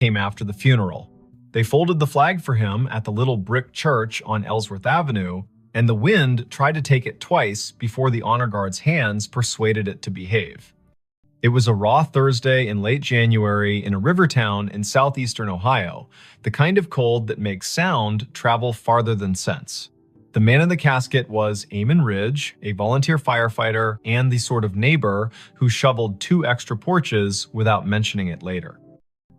came after the funeral. They folded the flag for him at the little brick church on Ellsworth Avenue, and the wind tried to take it twice before the honor guard's hands persuaded it to behave. It was a raw Thursday in late January in a river town in southeastern Ohio, the kind of cold that makes sound travel farther than sense. The man in the casket was Eamon Ridge, a volunteer firefighter and the sort of neighbor who shoveled 2 extra porches without mentioning it later.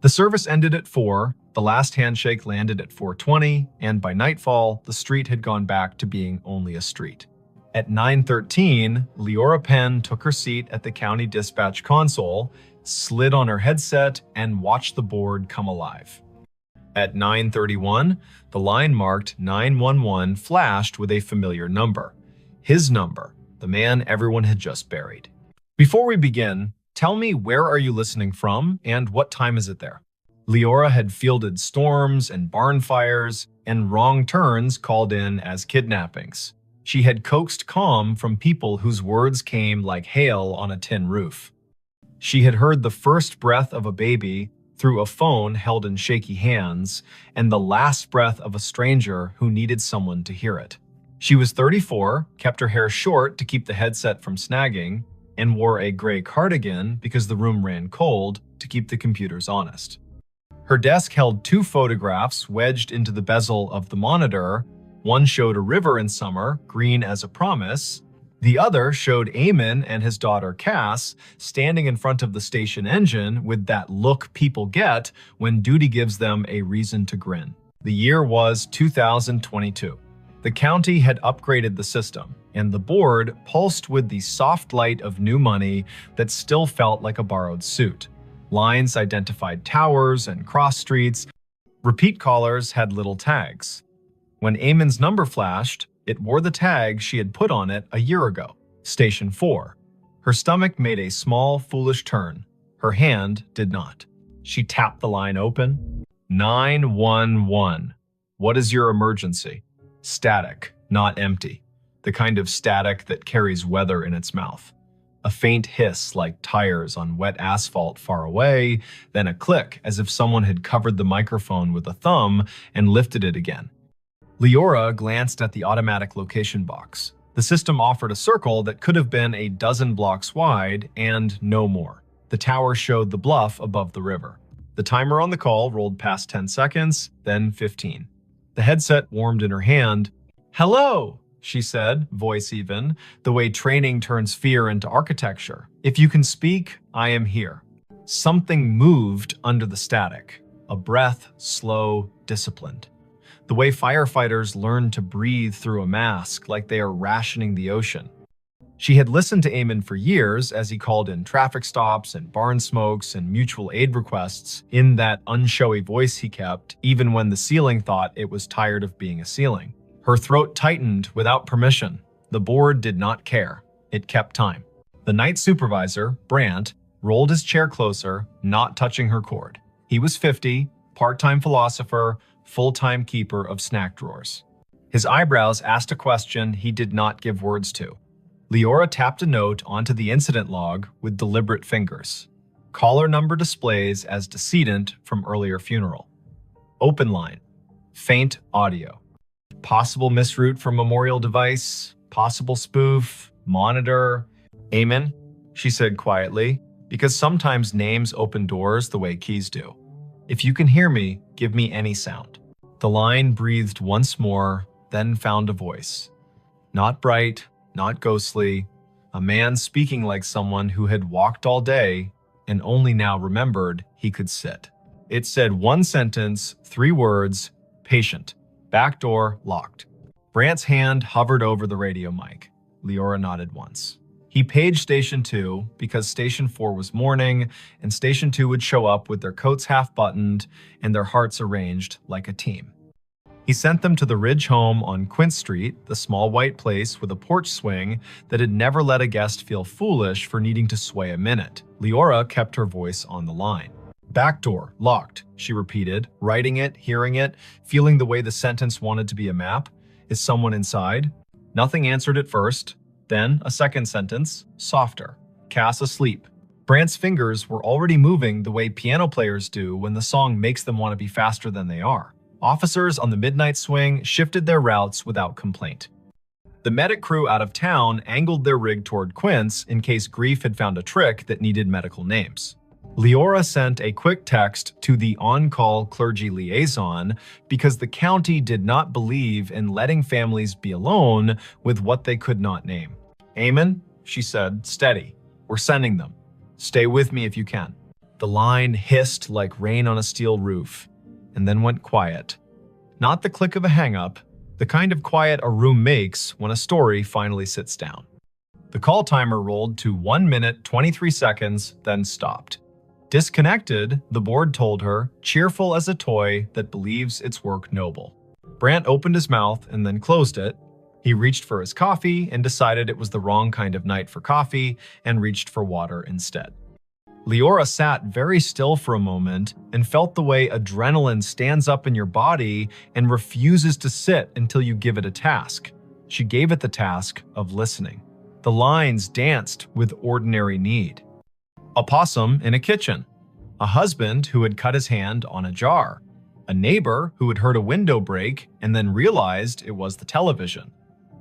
The service ended at 4, the last handshake landed at 4:20, and by nightfall, the street had gone back to being only a street. At 9:13, Leora Penn took her seat at the county dispatch console, slid on her headset, and watched the board come alive. At 9:31, the line marked 911 flashed with a familiar number. His number, the man everyone had just buried. Before we begin, tell me, where are you listening from and what time is it there? Leora had fielded storms and barn fires, and wrong turns called in as kidnappings. She had coaxed calm from people whose words came like hail on a tin roof. She had heard the first breath of a baby through a phone held in shaky hands, and the last breath of a stranger who needed someone to hear it. She was 34, kept her hair short to keep the headset from snagging, and wore a gray cardigan because the room ran cold to keep the computers honest. Her desk held 2 photographs wedged into the bezel of the monitor. One showed a river in summer, green as a promise. The other showed Eamon and his daughter Cass standing in front of the station engine with that look people get when duty gives them a reason to grin. The year was 2022. The county had upgraded the system, and the board pulsed with the soft light of new money that still felt like a borrowed suit. Lines identified towers and cross streets. Repeat callers had little tags. When Eamon's number flashed, it wore the tag she had put on it a year ago, Station 4. Her stomach made a small, foolish turn. Her hand did not. She tapped the line open. 911. What is your emergency? Static, not empty. The kind of static that carries weather in its mouth. A faint hiss like tires on wet asphalt far away, then a click as if someone had covered the microphone with a thumb and lifted it again. Leora glanced at the automatic location box. The system offered a circle that could have been a dozen blocks wide and no more. The tower showed the bluff above the river. The timer on the call rolled past 10 seconds, then 15. The headset warmed in her hand. "Hello," she said, voice even, the way training turns fear into architecture. "If you can speak, I am here." Something moved under the static. A breath, slow, disciplined. The way firefighters learn to breathe through a mask like they are rationing the ocean. She had listened to Eamon for years as he called in traffic stops and barn smokes and mutual aid requests in that unshowy voice he kept, even when the ceiling thought it was tired of being a ceiling. Her throat tightened without permission. The board did not care. It kept time. The night supervisor, Brandt, rolled his chair closer, not touching her cord. He was 50, part-time philosopher, full-time keeper of snack drawers. His eyebrows asked a question he did not give words to. Leora tapped a note onto the incident log with deliberate fingers. Caller number displays as decedent from earlier funeral. Open line. Faint audio. Possible misroute for memorial device. Possible spoof. Monitor. "Eamon," she said quietly, because sometimes names open doors the way keys do. "If you can hear me, give me any sound." The line breathed once more, then found a voice. Not bright, not ghostly, a man speaking like someone who had walked all day and only now remembered he could sit. It said one sentence, 3 words, patient, back door locked. Brandt's hand hovered over the radio mic. Leora nodded once. He paged Station 2 because Station 4 was morning, and Station 2 would show up with their coats half-buttoned and their hearts arranged like a team. He sent them to the Ridge home on Quint Street, the small white place with a porch swing that had never let a guest feel foolish for needing to sway a minute. Leora kept her voice on the line. "Back door, locked," she repeated, writing it, hearing it, feeling the way the sentence wanted to be a map. "Is someone inside?" Nothing answered at first. Then a second sentence, softer. "Cass asleep." Brant's fingers were already moving the way piano players do when the song makes them want to be faster than they are. Officers on the midnight swing shifted their routes without complaint. The medic crew out of town angled their rig toward Quince in case Grief had found a trick that needed medical names. Leora sent a quick text to the on-call clergy liaison because the county did not believe in letting families be alone with what they could not name. "Amen," she said, "steady. We're sending them. Stay with me if you can." The line hissed like rain on a steel roof, and then went quiet. Not the click of a hang-up, the kind of quiet a room makes when a story finally sits down. The call timer rolled to 1 minute 23 seconds, then stopped. Disconnected, the board told her, cheerful as a toy that believes its work noble. Brant opened his mouth and then closed it. He reached for his coffee and decided it was the wrong kind of night for coffee and reached for water instead. Leora sat very still for a moment and felt the way adrenaline stands up in your body and refuses to sit until you give it a task. She gave it the task of listening. The lines danced with ordinary need. A possum in a kitchen. A husband who had cut his hand on a jar. A neighbor who had heard a window break and then realized it was the television.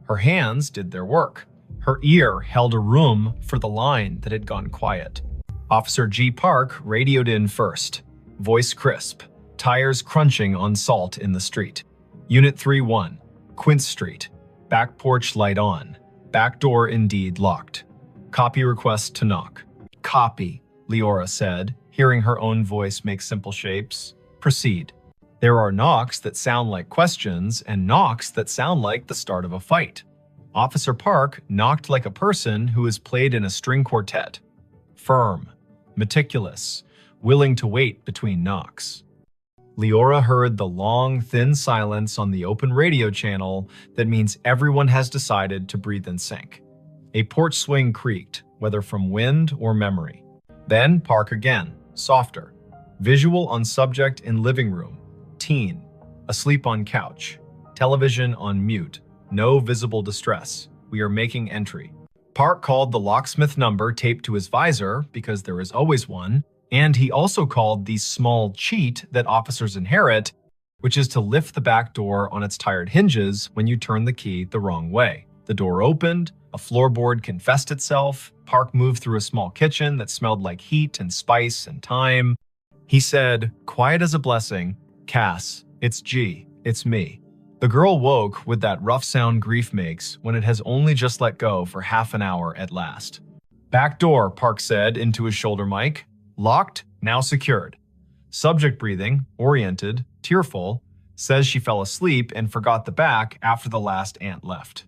Her hands did their work. Her ear held a room for the line that had gone quiet. Officer G. Park radioed in first. Voice crisp. Tires crunching on salt in the street. Unit 3-1. Quince Street. Back porch light on. Back door indeed locked. Copy request to knock. "Copy," Leora said, hearing her own voice make simple shapes. "Proceed." There are knocks that sound like questions and knocks that sound like the start of a fight. Officer Park knocked like a person who has played in a string quartet. Firm, meticulous, willing to wait between knocks. Leora heard the long, thin silence on the open radio channel that means everyone has decided to breathe in sync. A porch swing creaked, whether from wind or memory. Then Park again, softer. Visual on subject in living room. Teen. Asleep on couch. Television on mute. No visible distress. We are making entry. Park called the locksmith number taped to his visor, because there is always one, and he also called the small cheat that officers inherit, which is to lift the back door on its tired hinges when you turn the key the wrong way. The door opened, a floorboard confessed itself. Park moved through a small kitchen that smelled like heat and spice and thyme. He said, quiet as a blessing, "Cass, it's G, it's me." The girl woke with that rough sound grief makes when it has only just let go for half an hour at last. "Back door," Park said into his shoulder mic. "Locked, now secured." Subject breathing, oriented, tearful, says she fell asleep and forgot the back after the last aunt left.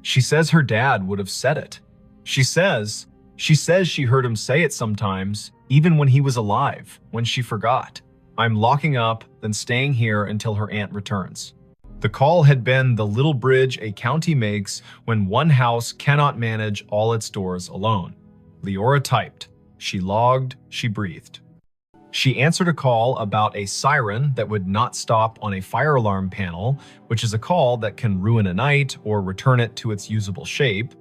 She says her dad would have said it. She says she heard him say it sometimes, even when he was alive, when she forgot. "I'm locking up, then staying here until her aunt returns." The call had been the little bridge a county makes when one house cannot manage all its doors alone. Leora typed. She logged, she breathed. She answered a call about a siren that would not stop on a fire alarm panel, which is a call that can ruin a night or return it to its usable shape.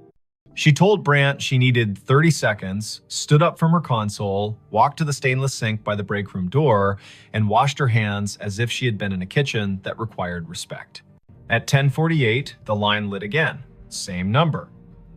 She told Brant she needed 30 seconds, stood up from her console, walked to the stainless sink by the break room door, and washed her hands as if she had been in a kitchen that required respect. At 10:48, the line lit again. Same number.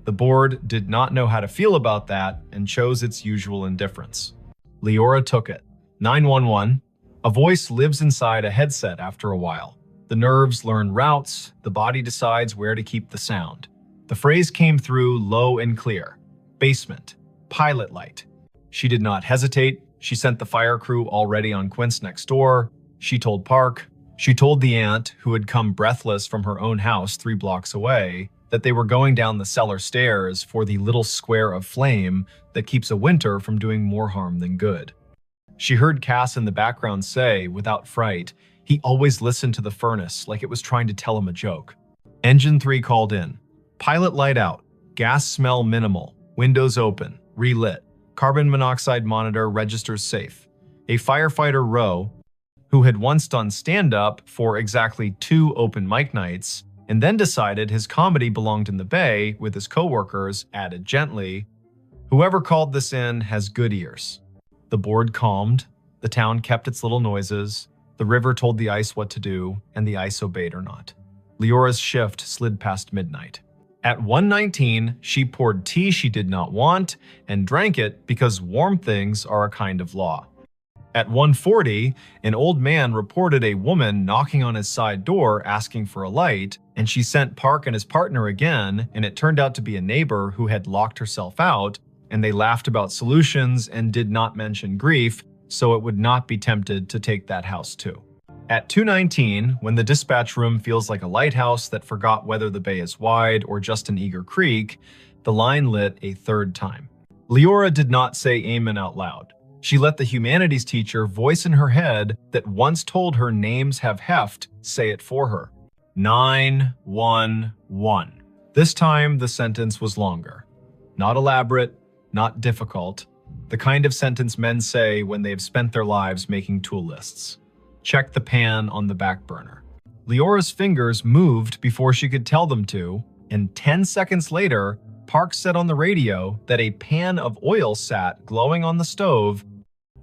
The board did not know how to feel about that and chose its usual indifference. Leora took it. 911. A voice lives inside a headset after a while. The nerves learn routes, the body decides where to keep the sound. The phrase came through low and clear. Basement. Pilot light. She did not hesitate. She sent the fire crew already on Quince next door. She told Park. She told the aunt, who had come breathless from her own house 3 blocks away, that they were going down the cellar stairs for the little square of flame that keeps a winter from doing more harm than good. She heard Cass in the background say, without fright, he always listened to the furnace like it was trying to tell him a joke. Engine 3 called in. Pilot light out. Gas smell minimal. Windows open. Relit. Carbon monoxide monitor registers safe. A firefighter Rowe, who had once done stand-up for exactly 2 open mic nights, and then decided his comedy belonged in the bay with his coworkers, added gently, Whoever called this in has good ears. The board calmed, the town kept its little noises, the river told the ice what to do, and the ice obeyed or not. Leora's shift slid past midnight. At 1:19, she poured tea she did not want and drank it because warm things are a kind of law. At 1:40, an old man reported a woman knocking on his side door asking for a light, and she sent Park and his partner again, and it turned out to be a neighbor who had locked herself out, and they laughed about solutions and did not mention grief, so it would not be tempted to take that house too. At 2:19, when the dispatch room feels like a lighthouse that forgot whether the bay is wide or just an eager creek, the line lit a third time. Leora did not say amen out loud. She let the humanities teacher voice in her head that once told her names have heft say it for her. 911. This time the sentence was longer. Not elaborate, not difficult. The kind of sentence men say when they've spent their lives making tool lists. Check the pan on the back burner. Leora's fingers moved before she could tell them to, and 10 seconds later, Park said on the radio that a pan of oil sat glowing on the stove,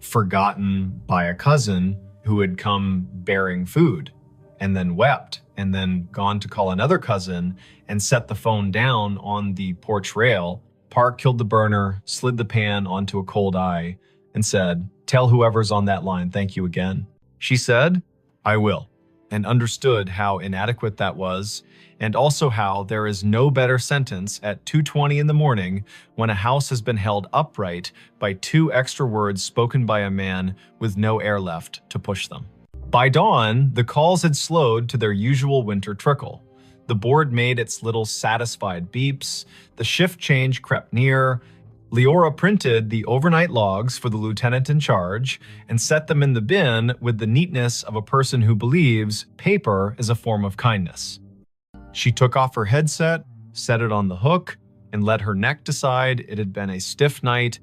forgotten by a cousin who had come bearing food, and then wept, and then gone to call another cousin and set the phone down on the porch rail. Park killed the burner, slid the pan onto a cold eye, and said, "Tell whoever's on that line thank you again." She said, "I will," and understood how inadequate that was, and also how there is no better sentence at 2:20 in the morning when a house has been held upright by 2 extra words spoken by a man with no air left to push them. By dawn, the calls had slowed to their usual winter trickle. The board made its little satisfied beeps, the shift change crept near. Leora printed the overnight logs for the lieutenant in charge and set them in the bin with the neatness of a person who believes paper is a form of kindness. She took off her headset, set it on the hook, and let her neck decide it had been a stiff night.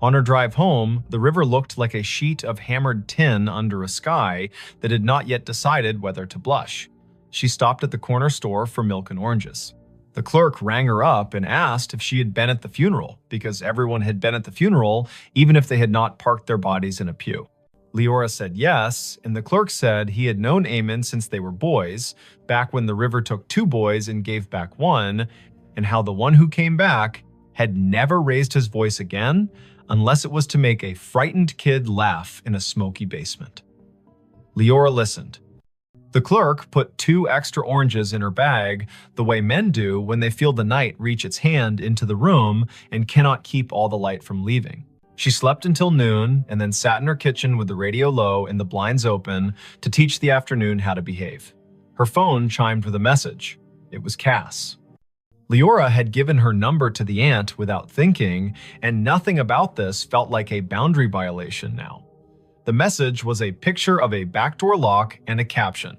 On her drive home, the river looked like a sheet of hammered tin under a sky that had not yet decided whether to blush. She stopped at the corner store for milk and oranges. The clerk rang her up and asked if she had been at the funeral, because everyone had been at the funeral, even if they had not parked their bodies in a pew. Leora said yes, and the clerk said he had known Eamon since they were boys, back when the river took 2 boys and gave back 1, and how the one who came back had never raised his voice again, unless it was to make a frightened kid laugh in a smoky basement. Leora listened. The clerk put 2 extra oranges in her bag, the way men do when they feel the night reach its hand into the room and cannot keep all the light from leaving. She slept until noon and then sat in her kitchen with the radio low and the blinds open to teach the afternoon how to behave. Her phone chimed with a message. It was Cass. Leora had given her number to the aunt without thinking, and nothing about this felt like a boundary violation now. The message was a picture of a backdoor lock and a caption.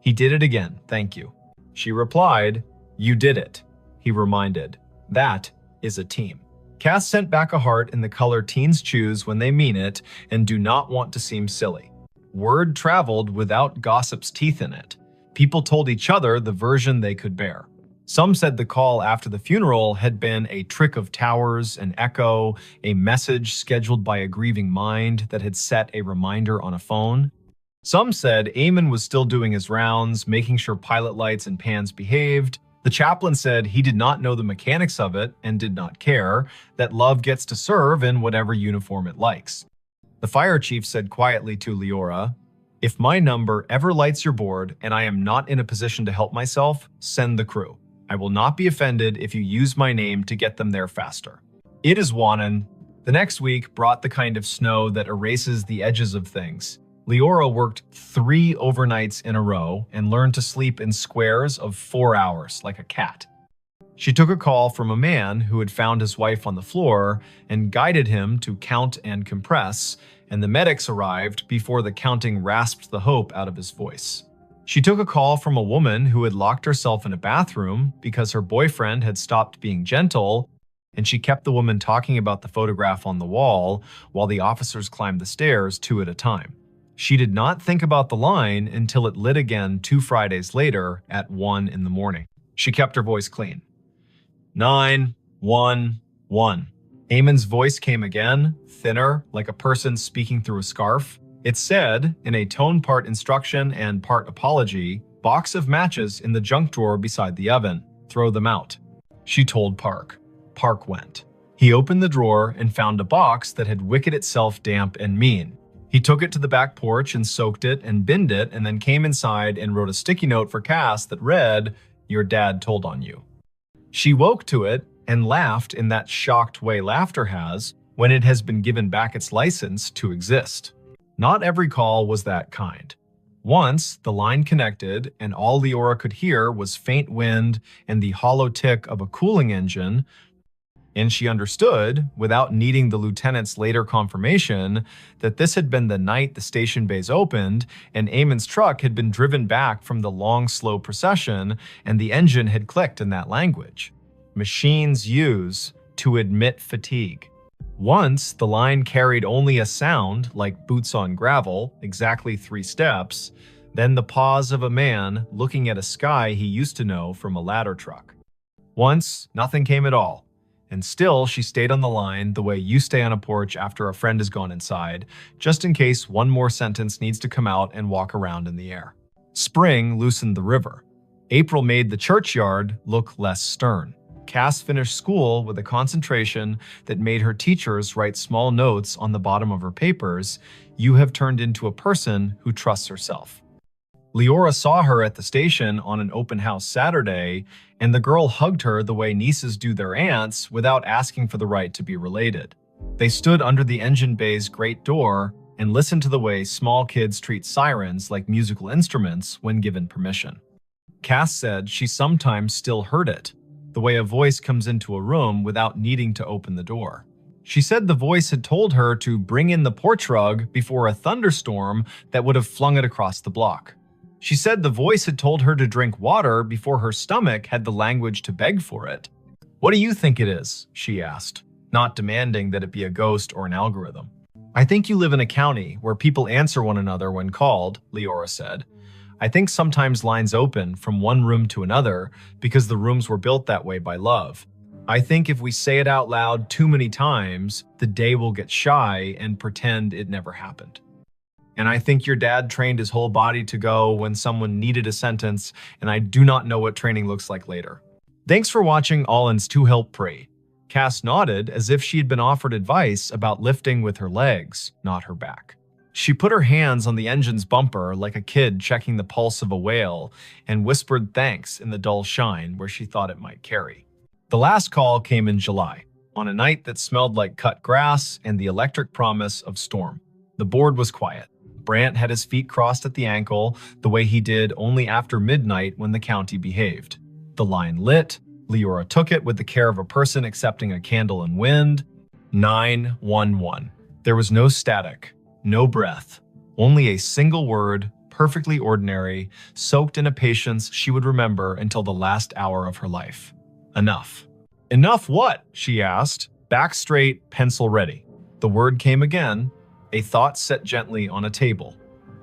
"He did it again, thank you." She replied, "You did it." He reminded, "That is a team." Cass sent back a heart in the color teens choose when they mean it and do not want to seem silly. Word traveled without gossip's teeth in it. People told each other the version they could bear. Some said the call after the funeral had been a trick of towers, an echo, a message scheduled by a grieving mind that had set a reminder on a phone. Some said Eamon was still doing his rounds, making sure pilot lights and pans behaved. The chaplain said he did not know the mechanics of it and did not care, that love gets to serve in whatever uniform it likes. The fire chief said quietly to Leora, "If my number ever lights your board and I am not in a position to help myself, send the crew. I will not be offended if you use my name to get them there faster." It is Wannon. The next week brought the kind of snow that erases the edges of things. Leora worked 3 overnights in a row and learned to sleep in squares of 4 hours like a cat. She took a call from a man who had found his wife on the floor and guided him to count and compress, and the medics arrived before the counting rasped the hope out of his voice. She took a call from a woman who had locked herself in a bathroom because her boyfriend had stopped being gentle, and she kept the woman talking about the photograph on the wall while the officers climbed the stairs 2 at a time. She did not think about the line until it lit again 2 Fridays later at 1 in the morning. She kept her voice clean. 911. Eamon's voice came again, thinner, like a person speaking through a scarf. It said, in a tone part instruction and part apology, "Box of matches in the junk drawer beside the oven. Throw them out." She told Park. Park went. He opened the drawer and found a box that had wicked itself damp and mean. He took it to the back porch and soaked it and binned it, and then came inside and wrote a sticky note for Cass that read, "Your dad told on you." She woke to it and laughed in that shocked way laughter has when it has been given back its license to exist. Not every call was that kind. Once, the line connected, and all Leora could hear was faint wind and the hollow tick of a cooling engine, and she understood, without needing the lieutenant's later confirmation, that this had been the night the station bays opened, and Eamon's truck had been driven back from the long, slow procession, and the engine had clicked in that language. Machines use to admit fatigue. Once, the line carried only a sound, like boots on gravel, exactly 3 steps, then the pause of a man looking at a sky he used to know from a ladder truck. Once, nothing came at all. And still, she stayed on the line the way you stay on a porch after a friend has gone inside, just in case one more sentence needs to come out and walk around in the air. Spring loosened the river. April made the churchyard look less stern. Cass finished school with a concentration that made her teachers write small notes on the bottom of her papers. "You have turned into a person who trusts herself." Leora saw her at the station on an open house Saturday, and the girl hugged her the way nieces do their aunts without asking for the right to be related. They stood under the engine bay's great door and listened to the way small kids treat sirens like musical instruments when given permission. Cass said she sometimes still heard it, the way a voice comes into a room without needing to open the door. She said the voice had told her to bring in the porch rug before a thunderstorm that would have flung it across the block. She said the voice had told her to drink water before her stomach had the language to beg for it. "What do you think it is?" she asked, not demanding that it be a ghost or an algorithm. "I think you live in a county where people answer one another when called," Leora said. "I think sometimes lines open from one room to another because the rooms were built that way by love. I think if we say it out loud too many times, the day will get shy and pretend it never happened. And I think your dad trained his whole body to go when someone needed a sentence, and I do not know what training looks like later." Thanks for watching Allen's To Help Pray. Cass nodded as if she had been offered advice about lifting with her legs, not her back. She put her hands on the engine's bumper like a kid checking the pulse of a whale and whispered thanks in the dull shine where she thought it might carry. The last call came in July, on a night that smelled like cut grass and the electric promise of storm. The board was quiet. Brant had his feet crossed at the ankle, the way he did only after midnight when the county behaved. The line lit. Leora took it with the care of a person accepting a candle in wind. 911. There was no static, no breath, only a single word, perfectly ordinary, soaked in a patience she would remember until the last hour of her life. Enough. "Enough what?" she asked. Back straight, pencil ready. The word came again, a thought set gently on a table.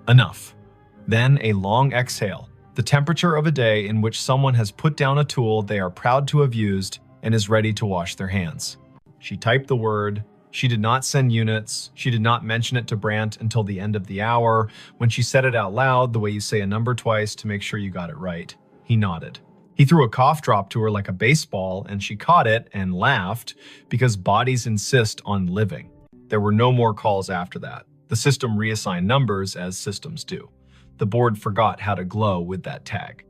Enough. Then a long exhale, the temperature of a day in which someone has put down a tool they are proud to have used and is ready to wash their hands. She typed the word. She did not send units. She did not mention it to Brant until the end of the hour, when she said it out loud the way you say a number twice to make sure you got it right. He nodded. He threw a cough drop to her like a baseball, and she caught it and laughed because bodies insist on living. There were no more calls after that. The system reassigned numbers as systems do. The board forgot how to glow with that tag.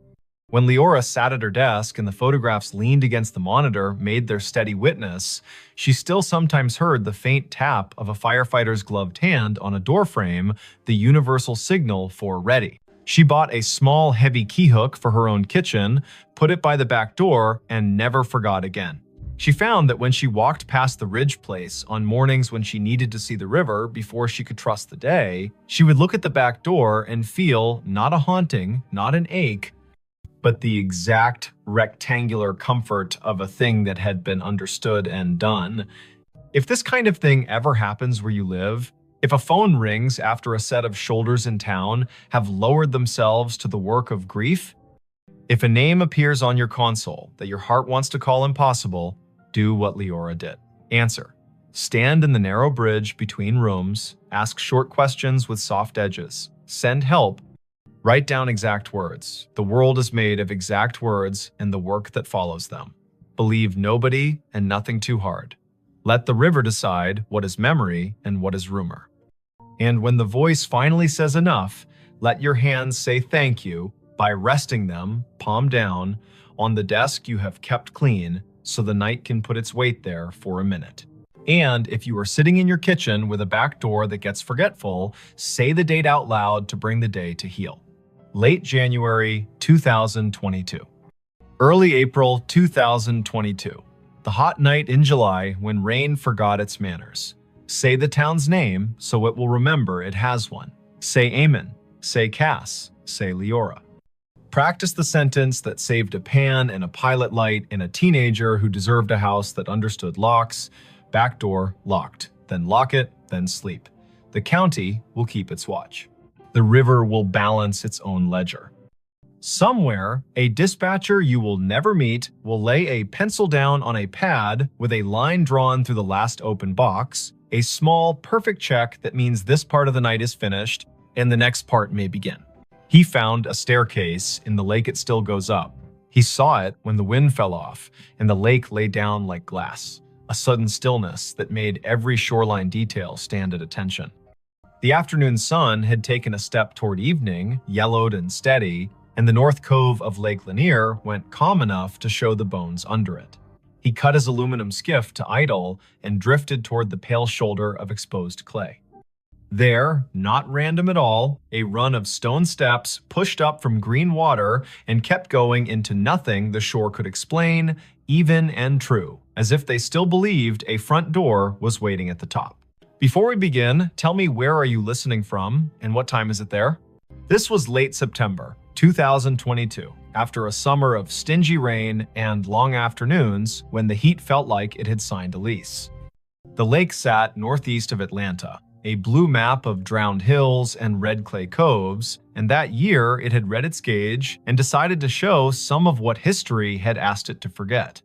When Leora sat at her desk and the photographs leaned against the monitor made their steady witness, she still sometimes heard the faint tap of a firefighter's gloved hand on a doorframe, the universal signal for ready. She bought a small, heavy key hook for her own kitchen, put it by the back door, and never forgot again. She found that when she walked past the Ridge place on mornings when she needed to see the river before she could trust the day, she would look at the back door and feel not a haunting, not an ache, but the exact rectangular comfort of a thing that had been understood and done. If this kind of thing ever happens where you live, if a phone rings after a set of shoulders in town have lowered themselves to the work of grief, if a name appears on your console that your heart wants to call impossible, do what Leora did. Answer. Stand in the narrow bridge between rooms, ask short questions with soft edges, send help, write down exact words. The world is made of exact words and the work that follows them. Believe nobody and nothing too hard. Let the river decide what is memory and what is rumor. And when the voice finally says enough, let your hands say thank you by resting them, palm down, on the desk you have kept clean so the night can put its weight there for a minute. And if you are sitting in your kitchen with a back door that gets forgetful, say the date out loud to bring the day to heal. Late January 2022. Early April 2022. The hot night in July when rain forgot its manners. Say the town's name so it will remember it has one. Say Amen. Say Cass. Say Leora. Practice the sentence that saved a pan and a pilot light in a teenager who deserved a house that understood locks. Back door locked. Then lock it, then sleep. The county will keep its watch. The river will balance its own ledger. Somewhere, a dispatcher you will never meet will lay a pencil down on a pad with a line drawn through the last open box, a small, perfect check that means this part of the night is finished and the next part may begin. He found a staircase in the lake it still goes up. He saw it when the wind fell off and the lake lay down like glass, a sudden stillness that made every shoreline detail stand at attention. The afternoon sun had taken a step toward evening, yellowed and steady, and the north cove of Lake Lanier went calm enough to show the bones under it. He cut his aluminum skiff to idle and drifted toward the pale shoulder of exposed clay. There, not random at all, a run of stone steps pushed up from green water and kept going into nothing the shore could explain, even and true, as if they still believed a front door was waiting at the top. Before we begin, tell me, where are you listening from and what time is it there? This was late September 2022, after a summer of stingy rain and long afternoons when the heat felt like it had signed a lease. The lake sat northeast of Atlanta, a blue map of drowned hills and red clay coves, and that year it had read its gauge and decided to show some of what history had asked it to forget.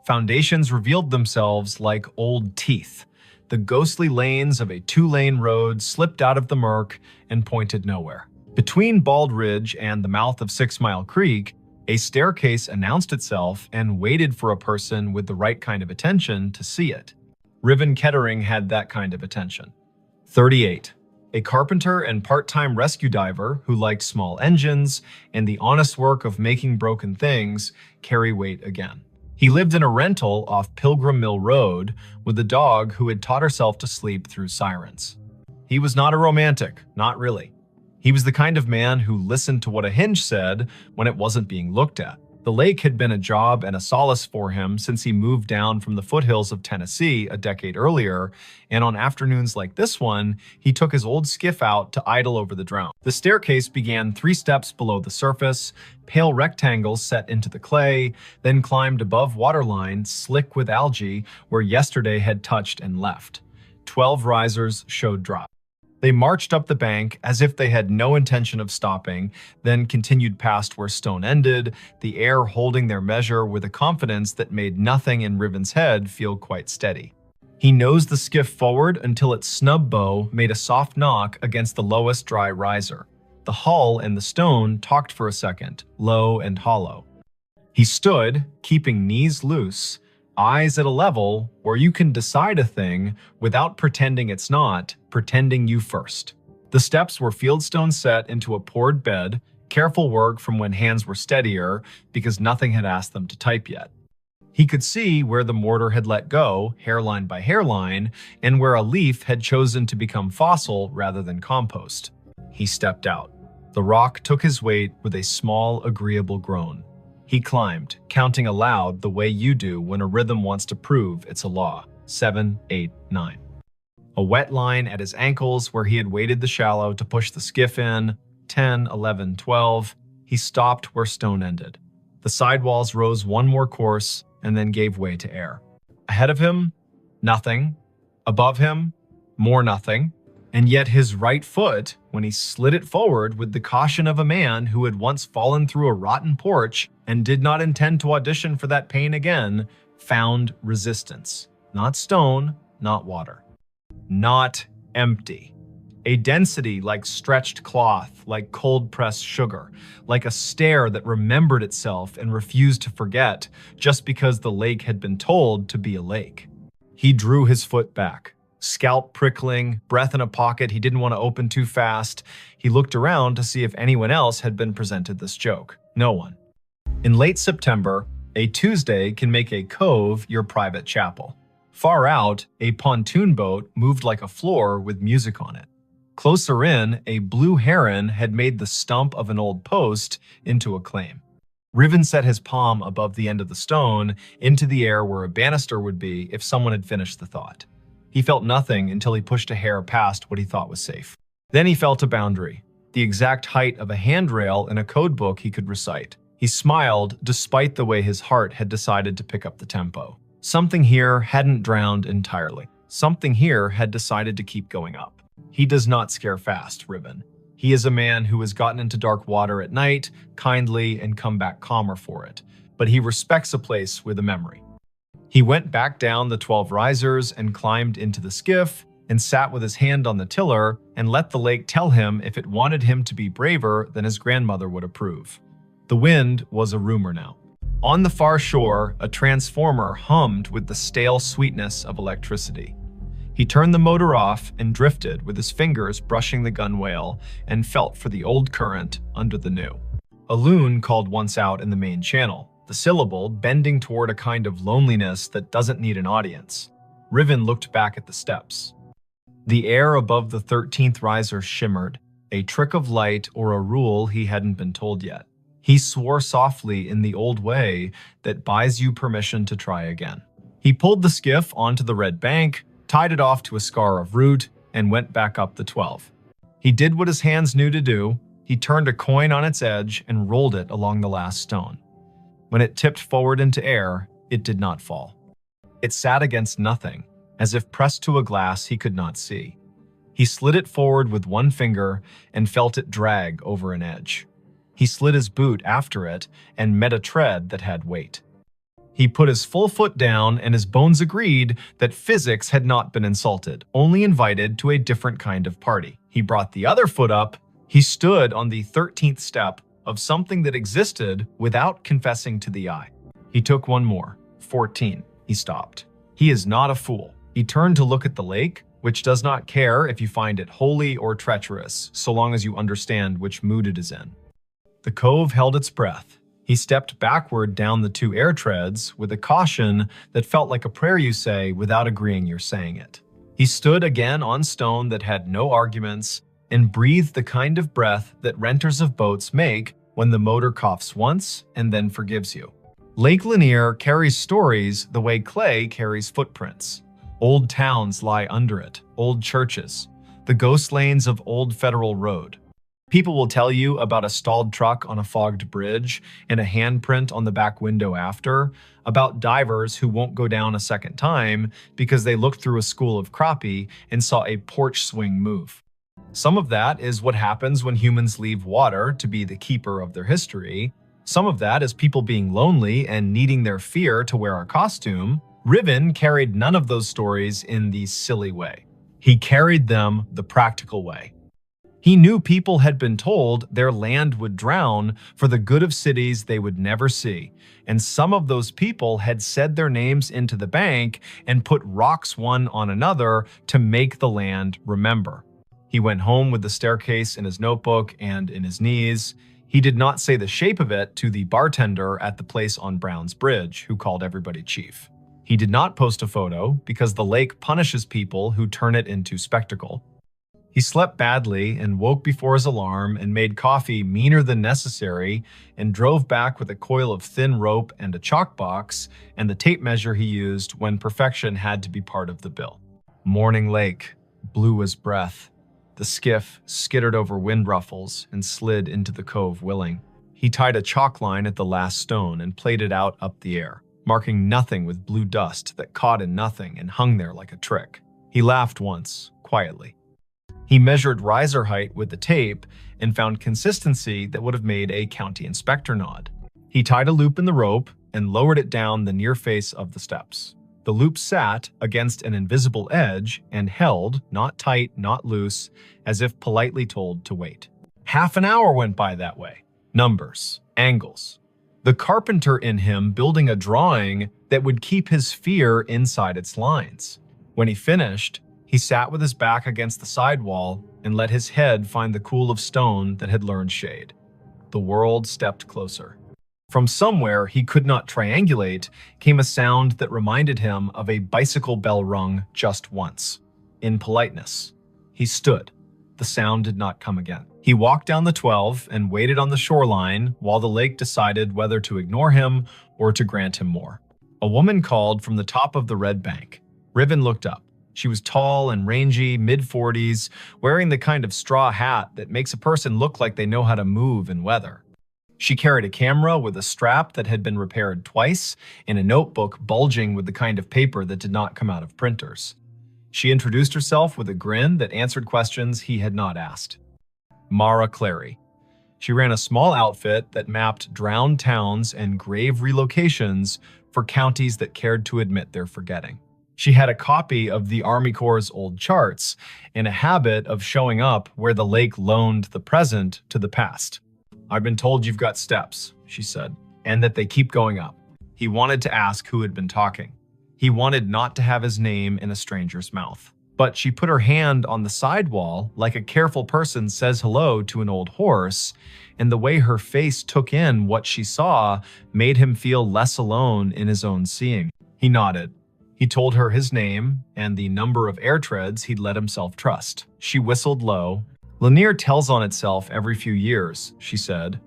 Foundations revealed themselves like old teeth. The ghostly lanes of a two-lane road slipped out of the murk and pointed nowhere. Between Bald Ridge and the mouth of 6 Mile Creek, a staircase announced itself and waited for a person with the right kind of attention to see it. Riven Kettering had that kind of attention. 38. A carpenter and part-time rescue diver who liked small engines and the honest work of making broken things carry weight again. He lived in a rental off Pilgrim Mill Road with a dog who had taught herself to sleep through sirens. He was not a romantic, not really. He was the kind of man who listened to what a hinge said when it wasn't being looked at. The lake had been a job and a solace for him since he moved down from the foothills of Tennessee a decade earlier, and on afternoons like this one, he took his old skiff out to idle over the drown. The staircase began 3 steps below the surface, pale rectangles set into the clay, then climbed above waterline, slick with algae, where yesterday had touched and left. 12 risers showed drop. They marched up the bank as if they had no intention of stopping, then continued past where stone ended, the air holding their measure with a confidence that made nothing in Riven's head feel quite steady. He nosed the skiff forward until its snub bow made a soft knock against the lowest dry riser. The hull and the stone talked for a second, low and hollow. He stood, keeping knees loose, eyes at a level where you can decide a thing without pretending it's not, pretending you first. The steps were fieldstone set into a poured bed, careful work from when hands were steadier because nothing had asked them to type yet. He could see where the mortar had let go, hairline by hairline, and where a leaf had chosen to become fossil rather than compost. He stepped out. The rock took his weight with a small, agreeable groan. He climbed, counting aloud the way you do when a rhythm wants to prove it's a law. 7, 8, 9. A wet line at his ankles where he had waded the shallow to push the skiff in. 10, 11, 12. He stopped where stone ended. The sidewalls rose one more course and then gave way to air. Ahead of him, nothing. Above him, more nothing. And yet his right foot, when he slid it forward with the caution of a man who had once fallen through a rotten porch and did not intend to audition for that pain again, found resistance. Not stone, not water. Not empty. A density like stretched cloth, like cold-pressed sugar, like a stare that remembered itself and refused to forget just because the lake had been told to be a lake. He drew his foot back, scalp prickling, breath in a pocket he didn't want to open too fast. He looked around to see if anyone else had been presented this joke. No one. In late September, a Tuesday can make a cove your private chapel. Far out, a pontoon boat moved like a floor with music on it. Closer in, a blue heron had made the stump of an old post into a claim. Riven set his palm above the end of the stone into the air where a banister would be if someone had finished the thought. He felt nothing until he pushed a hair past what he thought was safe. Then he felt a boundary, the exact height of a handrail in a code book he could recite. He smiled despite the way his heart had decided to pick up the tempo. Something here hadn't drowned entirely. Something here had decided to keep going up. He does not scare fast, Riven. He is a man who has gotten into dark water at night, kindly, and come back calmer for it. But he respects a place with a memory. He went back down the 12 risers and climbed into the skiff and sat with his hand on the tiller and let the lake tell him if it wanted him to be braver than his grandmother would approve. The wind was a rumor now. On the far shore, a transformer hummed with the stale sweetness of electricity. He turned the motor off and drifted with his fingers brushing the gunwale and felt for the old current under the new. A loon called once out in the main channel, the syllable bending toward a kind of loneliness that doesn't need an audience. Riven looked back at the steps. The air above the 13th riser shimmered, a trick of light or a rule he hadn't been told yet. He swore softly in the old way that buys you permission to try again. He pulled the skiff onto the red bank, tied it off to a scar of root, and went back up the 12. He did what his hands knew to do. He turned a coin on its edge and rolled it along the last stone. When it tipped forward into air, it did not fall. It sat against nothing, as if pressed to a glass he could not see. He slid it forward with one finger and felt it drag over an edge. He slid his boot after it and met a tread that had weight. He put his full foot down and his bones agreed that physics had not been insulted, only invited to a different kind of party. He brought the other foot up. He stood on the 13th step of something that existed without confessing to the eye. He took one more. 14. He stopped. He is not a fool. He turned to look at the lake, which does not care if you find it holy or treacherous, so long as you understand which mood it is in. The cove held its breath. He stepped backward down the 2 air treads with a caution that felt like a prayer you say without agreeing you're saying it. He stood again on stone that had no arguments and breathed the kind of breath that renters of boats make when the motor coughs once and then forgives you. Lake Lanier carries stories the way clay carries footprints. Old towns lie under it, old churches, the ghost lanes of Old Federal Road. People will tell you about a stalled truck on a fogged bridge and a handprint on the back window after, about divers who won't go down a second time because they looked through a school of crappie and saw a porch swing move. Some of that is what happens when humans leave water to be the keeper of their history. Some of that is people being lonely and needing their fear to wear a costume. Riven carried none of those stories in the silly way. He carried them the practical way. He knew people had been told their land would drown for the good of cities they would never see, and some of those people had said their names into the bank and put rocks one on another to make the land remember. He went home with the staircase in his notebook and in his knees. He did not say the shape of it to the bartender at the place on Brown's Bridge, who called everybody chief. He did not post a photo because the lake punishes people who turn it into spectacle. He slept badly and woke before his alarm and made coffee meaner than necessary and drove back with a coil of thin rope and a chalk box and the tape measure he used when perfection had to be part of the bill. Morning Lake, blue as breath. The skiff skittered over wind ruffles and slid into the cove willing. He tied a chalk line at the last stone and played it out up the air, marking nothing with blue dust that caught in nothing and hung there like a trick. He laughed once, quietly. He measured riser height with the tape and found consistency that would have made a county inspector nod. He tied a loop in the rope and lowered it down the near face of the steps. The loop sat against an invisible edge and held, not tight, not loose, as if politely told to wait. Half an hour went by that way. Numbers, angles. The carpenter in him building a drawing that would keep his fear inside its lines. When he finished, he sat with his back against the sidewall and let his head find the cool of stone that had learned shade. The world stepped closer. From somewhere he could not triangulate came a sound that reminded him of a bicycle bell rung just once. In politeness, he stood. The sound did not come again. He walked down the 12 and waited on the shoreline while the lake decided whether to ignore him or to grant him more. A woman called from the top of the red bank. Riven looked up. She was tall and rangy, mid-40s, wearing the kind of straw hat that makes a person look like they know how to move in weather. She carried a camera with a strap that had been repaired twice and a notebook bulging with the kind of paper that did not come out of printers. She introduced herself with a grin that answered questions he had not asked. Mara Clary. She ran a small outfit that mapped drowned towns and grave relocations for counties that cared to admit their forgetting. She had a copy of the Army Corps' old charts and a habit of showing up where the lake loaned the present to the past. "I've been told you've got steps," she said, "and that they keep going up." He wanted to ask who had been talking. He wanted not to have his name in a stranger's mouth. But she put her hand on the sidewall like a careful person says hello to an old horse, and the way her face took in what she saw made him feel less alone in his own seeing. He nodded. He told her his name and the number of air treads he'd let himself trust. She whistled low. "Lanier tells on itself every few years," she said,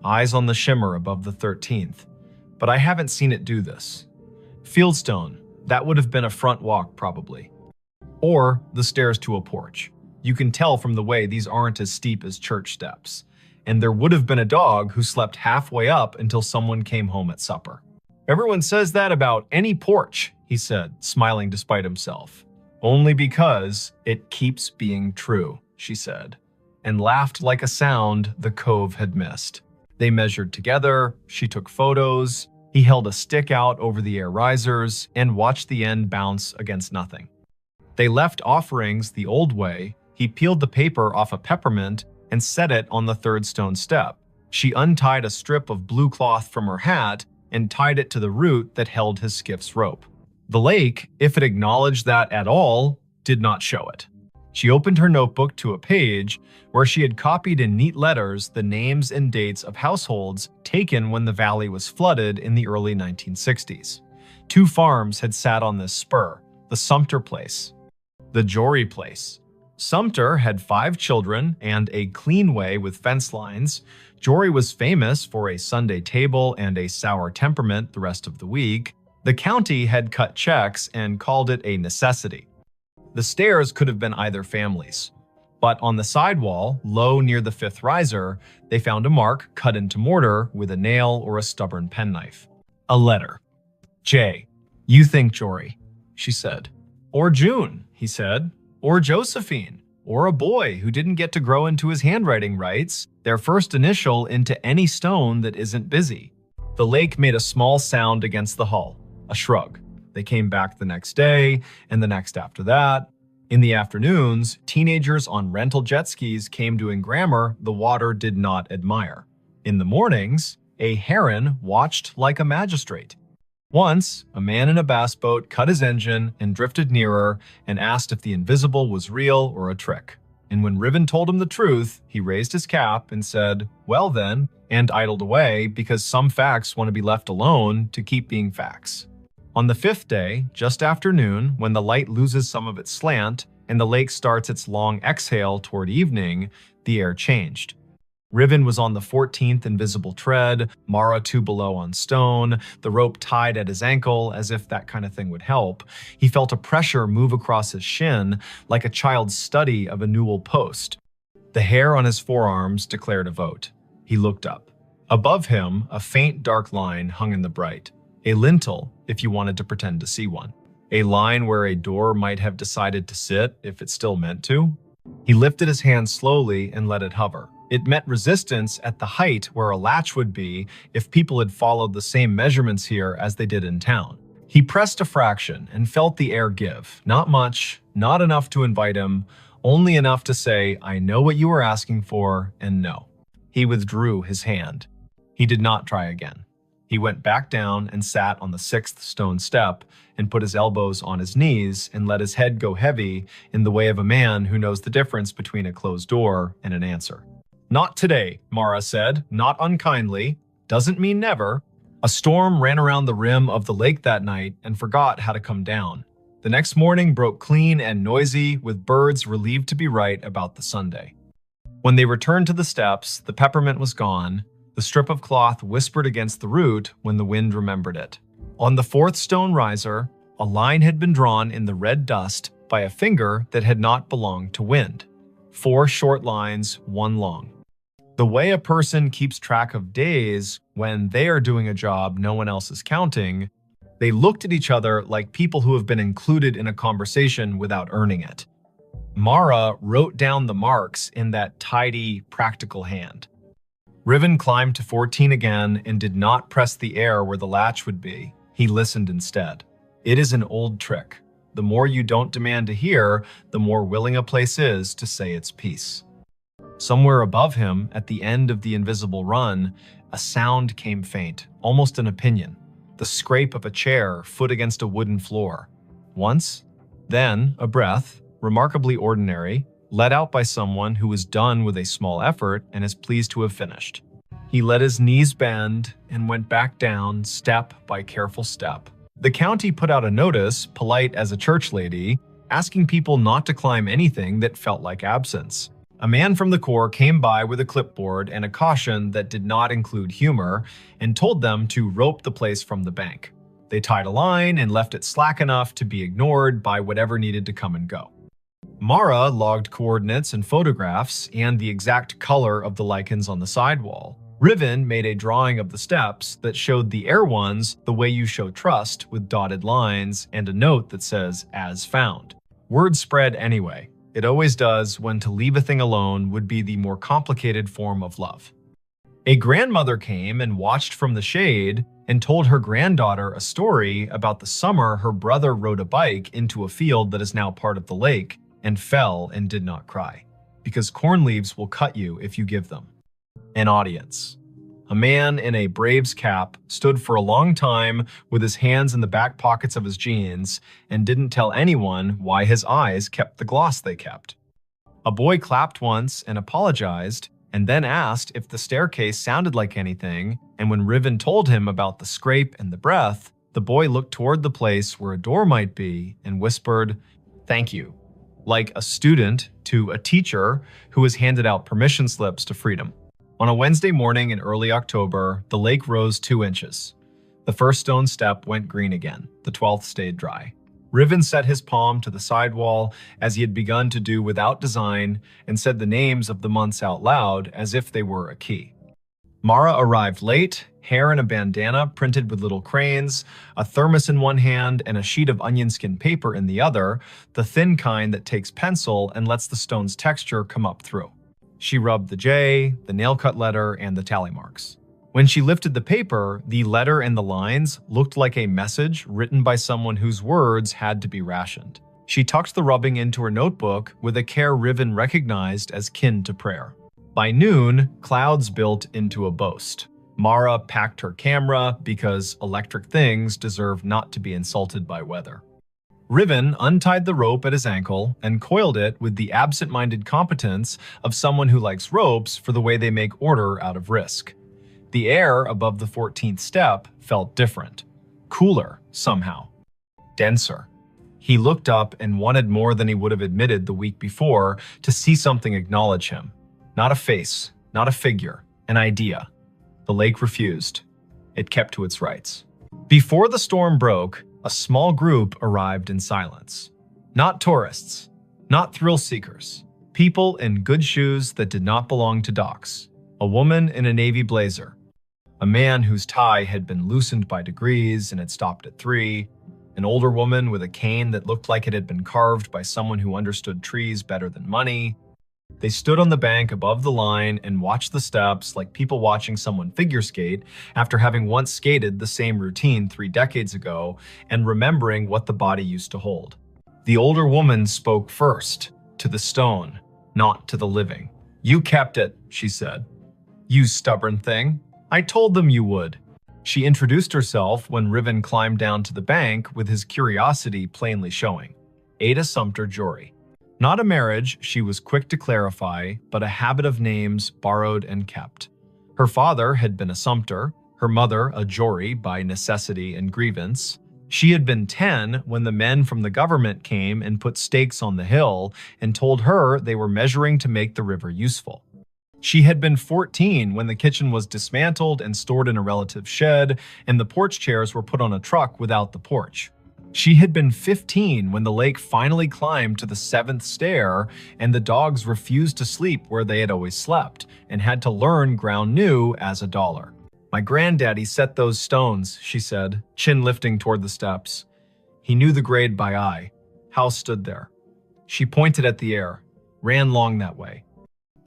eyes on the shimmer above the 13th. "But I haven't seen it do this. Fieldstone, that would have been a front walk probably. Or the stairs to a porch. You can tell from the way these aren't as steep as church steps. And there would have been a dog who slept halfway up until someone came home at supper." "Everyone says that about any porch," he said, smiling despite himself. "Only because it keeps being true," she said, and laughed like a sound the cove had missed. They measured together, she took photos, he held a stick out over the air risers and watched the end bounce against nothing. They left offerings the old way. He peeled the paper off a peppermint and set it on the third stone step. She untied a strip of blue cloth from her hat and tied it to the root that held his skiff's rope. The lake, if it acknowledged that at all, did not show it. She opened her notebook to a page where she had copied in neat letters the names and dates of households taken when the valley was flooded in the early 1960s. 2 farms had sat on this spur, the Sumter place, the Jory place. Sumter had 5 children and a clean way with fence lines. Jory was famous for a Sunday table and a sour temperament the rest of the week. The county had cut checks and called it a necessity. The stairs could have been either family's. But on the sidewall, low near the 5th riser, they found a mark cut into mortar with a nail or a stubborn penknife. A letter. "J. You think Jory," she said. "Or June," he said. "Or Josephine. Or a boy who didn't get to grow into his handwriting rights, their first initial into any stone that isn't busy." The lake made a small sound against the hull, a shrug. They came back the next day, and the next after that. In the afternoons, teenagers on rental jet skis came to Ingrammer the water did not admire. In the mornings, a heron watched like a magistrate. Once, a man in a bass boat cut his engine and drifted nearer and asked if the invisible was real or a trick. And when Riven told him the truth, he raised his cap and said, "Well then," and idled away because some facts want to be left alone to keep being facts. On the 5th day, just after noon, when the light loses some of its slant and the lake starts its long exhale toward evening, the air changed. Riven was on the 14th invisible tread, Mara 2 below on stone, the rope tied at his ankle as if that kind of thing would help. He felt a pressure move across his shin like a child's study of a newel post. The hair on his forearms declared a vote. He looked up. Above him, a faint dark line hung in the bright. A lintel, if you wanted to pretend to see one. A line where a door might have decided to sit if it still meant to. He lifted his hand slowly and let it hover. It met resistance at the height where a latch would be if people had followed the same measurements here as they did in town. He pressed a fraction and felt the air give. Not much, not enough to invite him, only enough to say, "I know what you were asking for," and no. He withdrew his hand. He did not try again. He went back down and sat on the 6th stone step and put his elbows on his knees and let his head go heavy in the way of a man who knows the difference between a closed door and an answer. "Not today," Mara said, not unkindly. "Doesn't mean never." A storm ran around the rim of the lake that night and forgot how to come down. The next morning broke clean and noisy, with birds relieved to be right about the Sunday. When they returned to the steps, the peppermint was gone. The strip of cloth whispered against the root when the wind remembered it. On the 4th stone riser, a line had been drawn in the red dust by a finger that had not belonged to wind. 4 short lines, 1 long. The way a person keeps track of days when they are doing a job no one else is counting, they looked at each other like people who have been included in a conversation without earning it. Mara wrote down the marks in that tidy, practical hand. Riven climbed to 14 again and did not press the air where the latch would be. He listened instead. It is an old trick. The more you don't demand to hear, the more willing a place is to say its piece. Somewhere above him, at the end of the invisible run, a sound came faint, almost an opinion. The scrape of a chair, foot against a wooden floor. Once, then a breath, remarkably ordinary, let out by someone who was done with a small effort and is pleased to have finished. He let his knees bend and went back down step by careful step. The county put out a notice, polite as a church lady, asking people not to climb anything that felt like absence. A man from the Corps came by with a clipboard and a caution that did not include humor and told them to rope the place from the bank. They tied a line and left it slack enough to be ignored by whatever needed to come and go. Mara logged coordinates and photographs and the exact color of the lichens on the sidewall. Riven made a drawing of the steps that showed the air ones the way you show trust, with dotted lines and a note that says, "As found." Word spread anyway. It always does when to leave a thing alone would be the more complicated form of love. A grandmother came and watched from the shade and told her granddaughter a story about the summer her brother rode a bike into a field that is now part of the lake and fell and did not cry, because corn leaves will cut you if you give them. An audience. A man in a Braves cap stood for a long time with his hands in the back pockets of his jeans and didn't tell anyone why his eyes kept the gloss they kept. A boy clapped once and apologized, and then asked if the staircase sounded like anything, and when Riven told him about the scrape and the breath, the boy looked toward the place where a door might be and whispered, "Thank you," like a student to a teacher who has handed out permission slips to freedom. On a Wednesday morning in early October, the lake rose 2 inches. The first stone step went green again. The 12th stayed dry. Riven set his palm to the sidewall as he had begun to do without design and said the names of the months out loud as if they were a key. Mara arrived late, hair in a bandana printed with little cranes, a thermos in one hand and a sheet of onion skin paper in the other, the thin kind that takes pencil and lets the stone's texture come up through. She rubbed the J, the nail-cut letter, and the tally marks. When she lifted the paper, the letter and the lines looked like a message written by someone whose words had to be rationed. She tucked the rubbing into her notebook with a care Riven recognized as kin to prayer. By noon, clouds built into a boast. Mara packed her camera because electric things deserve not to be insulted by weather. Riven untied the rope at his ankle and coiled it with the absent-minded competence of someone who likes ropes for the way they make order out of risk. The air above the 14th step felt different. Cooler, somehow. Denser. He looked up and wanted more than he would have admitted the week before to see something acknowledge him. Not a face, not a figure, an idea. The lake refused. It kept to its rights. Before the storm broke, a small group arrived in silence. Not tourists, not thrill seekers. People in good shoes that did not belong to docks. A woman in a navy blazer. A man whose tie had been loosened by degrees and had stopped at 3. An older woman with a cane that looked like it had been carved by someone who understood trees better than money. They stood on the bank above the line and watched the steps like people watching someone figure skate after having once skated the same routine 3 decades ago and remembering what the body used to hold. The older woman spoke first, to the stone, not to the living. "You kept it," she said. "You stubborn thing. I told them you would." She introduced herself when Riven climbed down to the bank with his curiosity plainly showing. Ada Sumter Jory. Not a marriage, she was quick to clarify, but a habit of names borrowed and kept. Her father had been a Sumter, her mother a Jory by necessity and grievance. She had been 10 when the men from the government came and put stakes on the hill and told her they were measuring to make the river useful. She had been 14 when the kitchen was dismantled and stored in a relative's shed, and the porch chairs were put on a truck without the porch. She had been 15 when the lake finally climbed to the 7th stair and the dogs refused to sleep where they had always slept and had to learn ground new as $1. "My granddaddy set those stones," she said, chin lifting toward the steps. He knew the grade by eye. House stood there. She pointed at the air, ran long that way.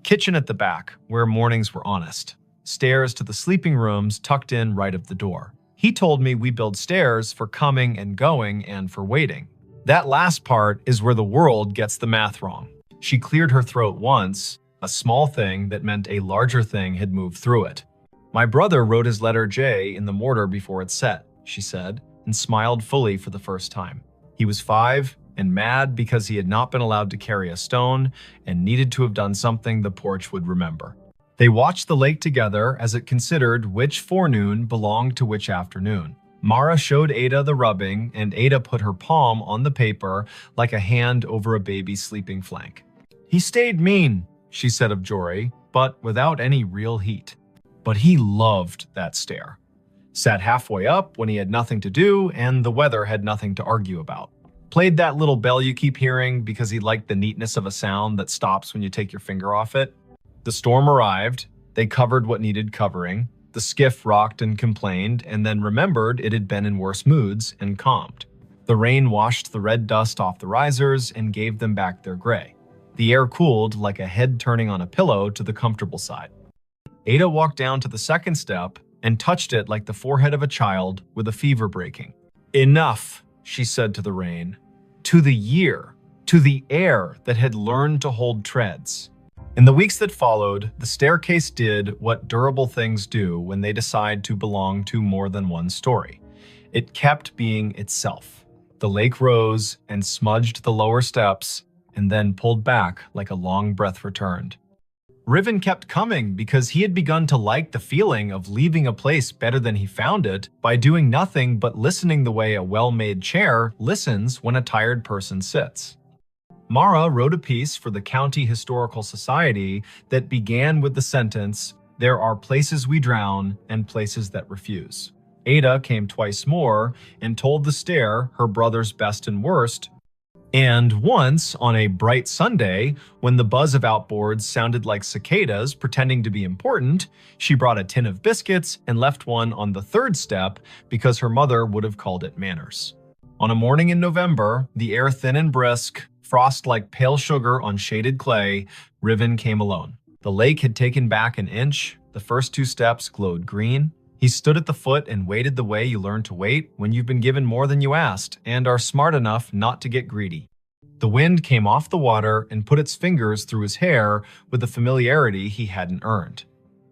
Kitchen at the back, where mornings were honest. Stairs to the sleeping rooms tucked in right of the door. He told me we build stairs for coming and going and for waiting. That last part is where the world gets the math wrong. She cleared her throat once, a small thing that meant a larger thing had moved through it. "My brother wrote his letter J in the mortar before it set," she said, and smiled fully for the first time. He was 5 and mad because he had not been allowed to carry a stone and needed to have done something the porch would remember. They watched the lake together as it considered which forenoon belonged to which afternoon. Mara showed Ada the rubbing, and Ada put her palm on the paper like a hand over a baby's sleeping flank. "He stayed mean," she said of Jory, but without any real heat. But he loved that stair. Sat halfway up when he had nothing to do and the weather had nothing to argue about. Played that little bell you keep hearing because he liked the neatness of a sound that stops when you take your finger off it. The storm arrived, they covered what needed covering, the skiff rocked and complained, and then remembered it had been in worse moods and calmed. The rain washed the red dust off the risers and gave them back their gray. The air cooled like a head turning on a pillow to the comfortable side. Ada walked down to the second step and touched it like the forehead of a child with a fever breaking. "Enough," she said to the rain, to the year, to the air that had learned to hold treads. In the weeks that followed, the staircase did what durable things do when they decide to belong to more than one story. It kept being itself. The lake rose and smudged the lower steps and then pulled back like a long breath returned. Riven kept coming because he had begun to like the feeling of leaving a place better than he found it by doing nothing but listening the way a well-made chair listens when a tired person sits. Mara wrote a piece for the County Historical Society that began with the sentence, "There are places we drown and places that refuse." Ada came twice more and told the stair her brother's best and worst. And once, on a bright Sunday, when the buzz of outboards sounded like cicadas pretending to be important, she brought a tin of biscuits and left one on the 3rd step because her mother would have called it manners. On a morning in November, the air thin and brisk, frost like pale sugar on shaded clay, Riven came alone. The lake had taken back an inch, the first 2 steps glowed green. He stood at the foot and waited the way you learn to wait when you've been given more than you asked and are smart enough not to get greedy. The wind came off the water and put its fingers through his hair with a familiarity he hadn't earned.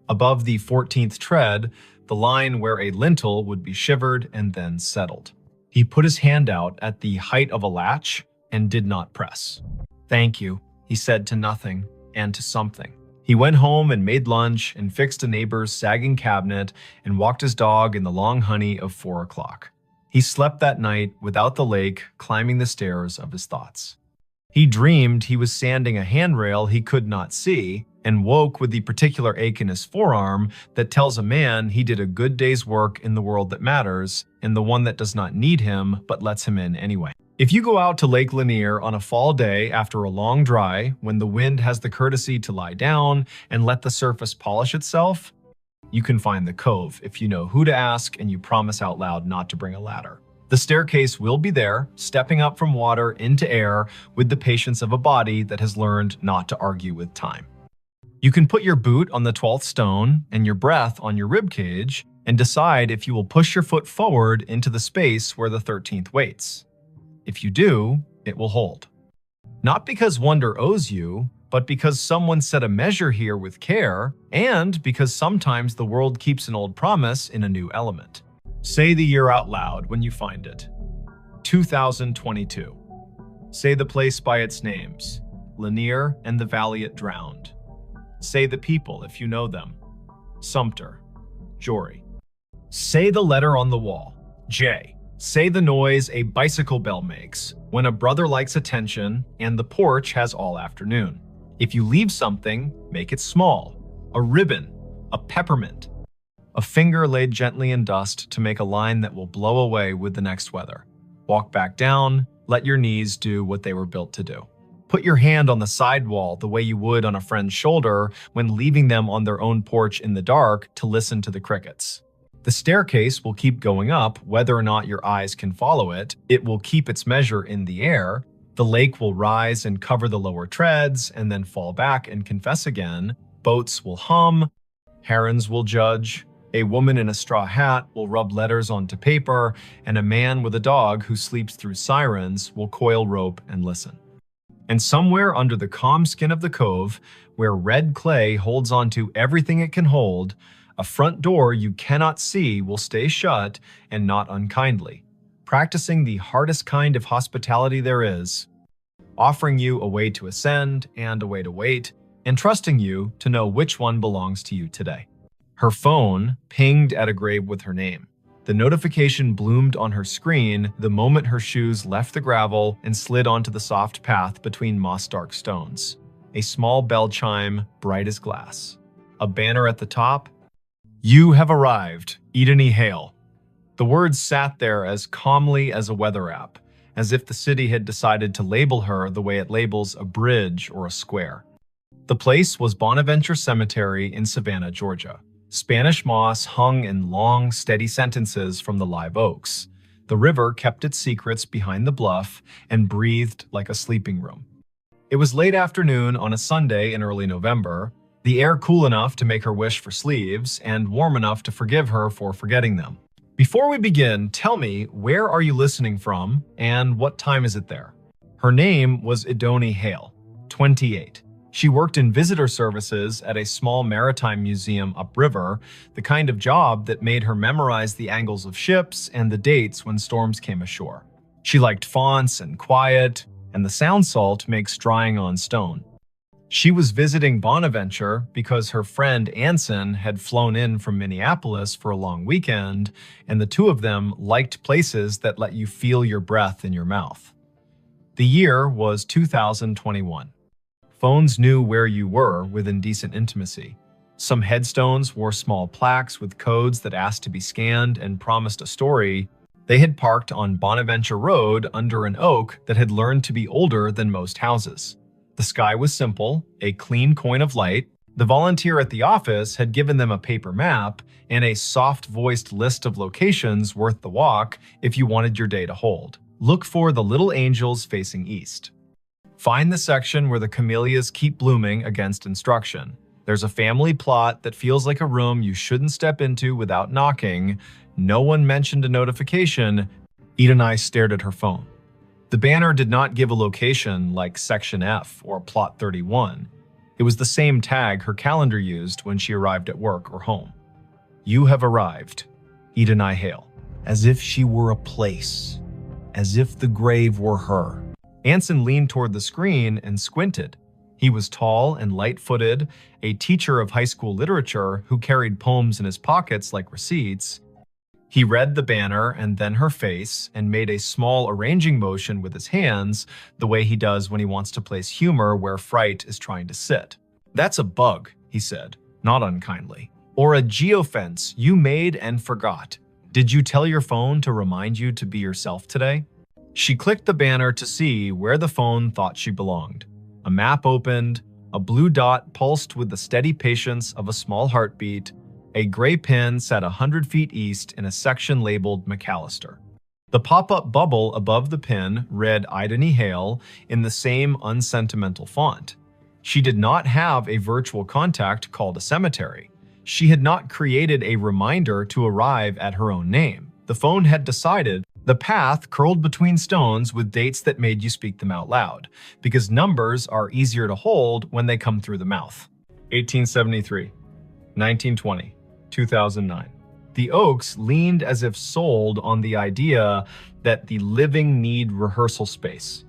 Above the 14th tread, the line where a lintel would be shivered and then settled. He put his hand out at the height of a latch and did not press. "Thank you," he said to nothing and to something. He went home and made lunch and fixed a neighbor's sagging cabinet and walked his dog in the long honey of 4 o'clock. He slept that night without the lake climbing the stairs of his thoughts. He dreamed he was sanding a handrail he could not see and woke with the particular ache in his forearm that tells a man he did a good day's work in the world that matters and the one that does not need him but lets him in anyway. If you go out to Lake Lanier on a fall day after a long dry, when the wind has the courtesy to lie down and let the surface polish itself, you can find the cove if you know who to ask and you promise out loud not to bring a ladder. The staircase will be there, stepping up from water into air with the patience of a body that has learned not to argue with time. You can put your boot on the 12th stone and your breath on your rib cage and decide if you will push your foot forward into the space where the 13th waits. If you do, it will hold. Not because wonder owes you, but because someone set a measure here with care, and because sometimes the world keeps an old promise in a new element. Say the year out loud when you find it. 2022. Say the place by its names, Lanier and the valley it drowned. Say the people if you know them, Sumter, Jory. Say the letter on the wall, J. Say the noise a bicycle bell makes when a brother likes attention and the porch has all afternoon. If you leave something, make it small, a ribbon, a peppermint. A finger laid gently in dust to make a line that will blow away with the next weather. Walk back down, let your knees do what they were built to do. Put your hand on the sidewall the way you would on a friend's shoulder when leaving them on their own porch in the dark to listen to the crickets. The staircase will keep going up whether or not your eyes can follow it. It will keep its measure in the air. The lake will rise and cover the lower treads and then fall back and confess again. Boats will hum. Herons will judge. A woman in a straw hat will rub letters onto paper, and a man with a dog who sleeps through sirens will coil rope and listen. And somewhere under the calm skin of the cove, where red clay holds onto everything it can hold, a front door you cannot see will stay shut and not unkindly, practicing the hardest kind of hospitality there is, offering you a way to ascend and a way to wait, and trusting you to know which one belongs to you today. Her phone pinged at a grave with her name. The notification bloomed on her screen the moment her shoes left the gravel and slid onto the soft path between moss-dark stones. A small bell chime, bright as glass. A banner at the top. You have arrived, Eden E. Hale. The words sat there as calmly as a weather app, as if the city had decided to label her the way it labels a bridge or a square. The place was Bonaventure Cemetery in Savannah, Georgia. Spanish moss hung in long, steady sentences from the live oaks. The river kept its secrets behind the bluff and breathed like a sleeping room. It was late afternoon on a Sunday in early November, the air cool enough to make her wish for sleeves and warm enough to forgive her for forgetting them. Before we begin, tell me, where are you listening from and what time is it there? Her name was Idoni Hale, 28. She worked in visitor services at a small maritime museum upriver, the kind of job that made her memorize the angles of ships and the dates when storms came ashore. She liked fonts and quiet, and the sound salt makes drying on stone. She was visiting Bonaventure because her friend Anson had flown in from Minneapolis for a long weekend, and the two of them liked places that let you feel your breath in your mouth. The year was 2021. Phones knew where you were within decent intimacy. Some headstones wore small plaques with codes that asked to be scanned and promised a story. They had parked on Bonaventure Road under an oak that had learned to be older than most houses. The sky was simple, a clean coin of light. The volunteer at the office had given them a paper map and a soft-voiced list of locations worth the walk if you wanted your day to hold. Look for the little angels facing east. Find the section where the camellias keep blooming against instruction. There's a family plot that feels like a room you shouldn't step into without knocking. No one mentioned a notification. Idoni stared at her phone. The banner did not give a location like Section F or Plot 31. It was the same tag her calendar used when she arrived at work or home. You have arrived, Idoni Hale. As if she were a place. As if the grave were her. Anson leaned toward the screen and squinted. He was tall and light-footed, a teacher of high school literature who carried poems in his pockets like receipts. He read the banner and then her face and made a small arranging motion with his hands, the way he does when he wants to place humor where fright is trying to sit. That's a bug, he said, not unkindly. Or a geofence you made and forgot. Did you tell your phone to remind you to be yourself today? She clicked the banner to see where the phone thought she belonged. A map opened, a blue dot pulsed with the steady patience of a small heartbeat. A gray pin sat 100 feet east in a section labeled McAllister. The pop-up bubble above the pin read Idany Hale in the same unsentimental font. She did not have a virtual contact called a cemetery. She had not created a reminder to arrive at her own name. The phone had decided the path curled between stones with dates that made you speak them out loud, because numbers are easier to hold when they come through the mouth. 1873, 1920, 2009. The Oaks leaned as if sold on the idea that the living need rehearsal space.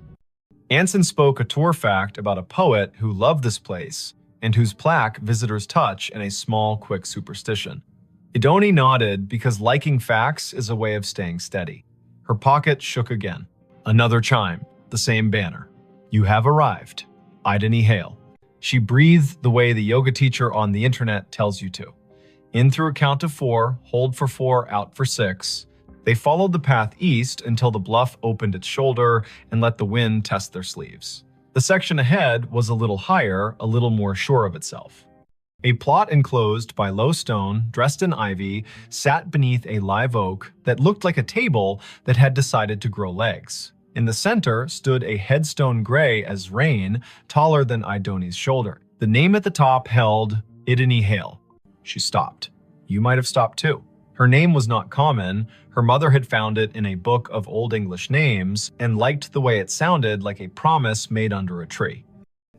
Anson spoke a tour fact about a poet who loved this place and whose plaque visitors touch in a small, quick superstition. Idony nodded because liking facts is a way of staying steady. Her pocket shook again. Another chime, the same banner. You have arrived. Idany Hale. She breathed the way the yoga teacher on the internet tells you to. In through a count of 4, hold for 4, out for 6. They followed the path east until the bluff opened its shoulder and let the wind test their sleeves. The section ahead was a little higher, a little more sure of itself. A plot enclosed by low stone, dressed in ivy, sat beneath a live oak that looked like a table that had decided to grow legs. In the center stood a headstone gray as rain, taller than Idony's shoulder. The name at the top held Idany Hale. She stopped. You might have stopped too. Her name was not common. Her mother had found it in a book of Old English names and liked the way it sounded like a promise made under a tree.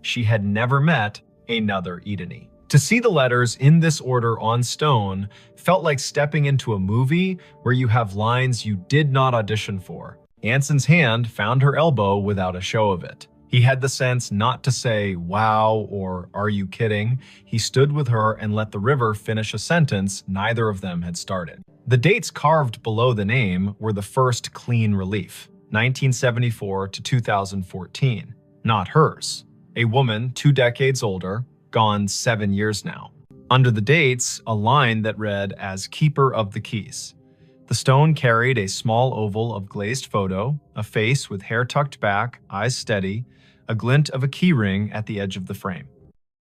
She had never met another Idany. To see the letters in this order on stone felt like stepping into a movie where you have lines you did not audition for. Anson's hand found her elbow without a show of it. He had the sense not to say, wow, or are you kidding? He stood with her and let the river finish a sentence neither of them had started. The dates carved below the name were the first clean relief, 1974 to 2014, not hers. A woman 2 decades older, gone 7 years now. Under the dates, a line that read as Keeper of the Keys. The stone carried a small oval of glazed photo, a face with hair tucked back, eyes steady, a glint of a keyring at the edge of the frame.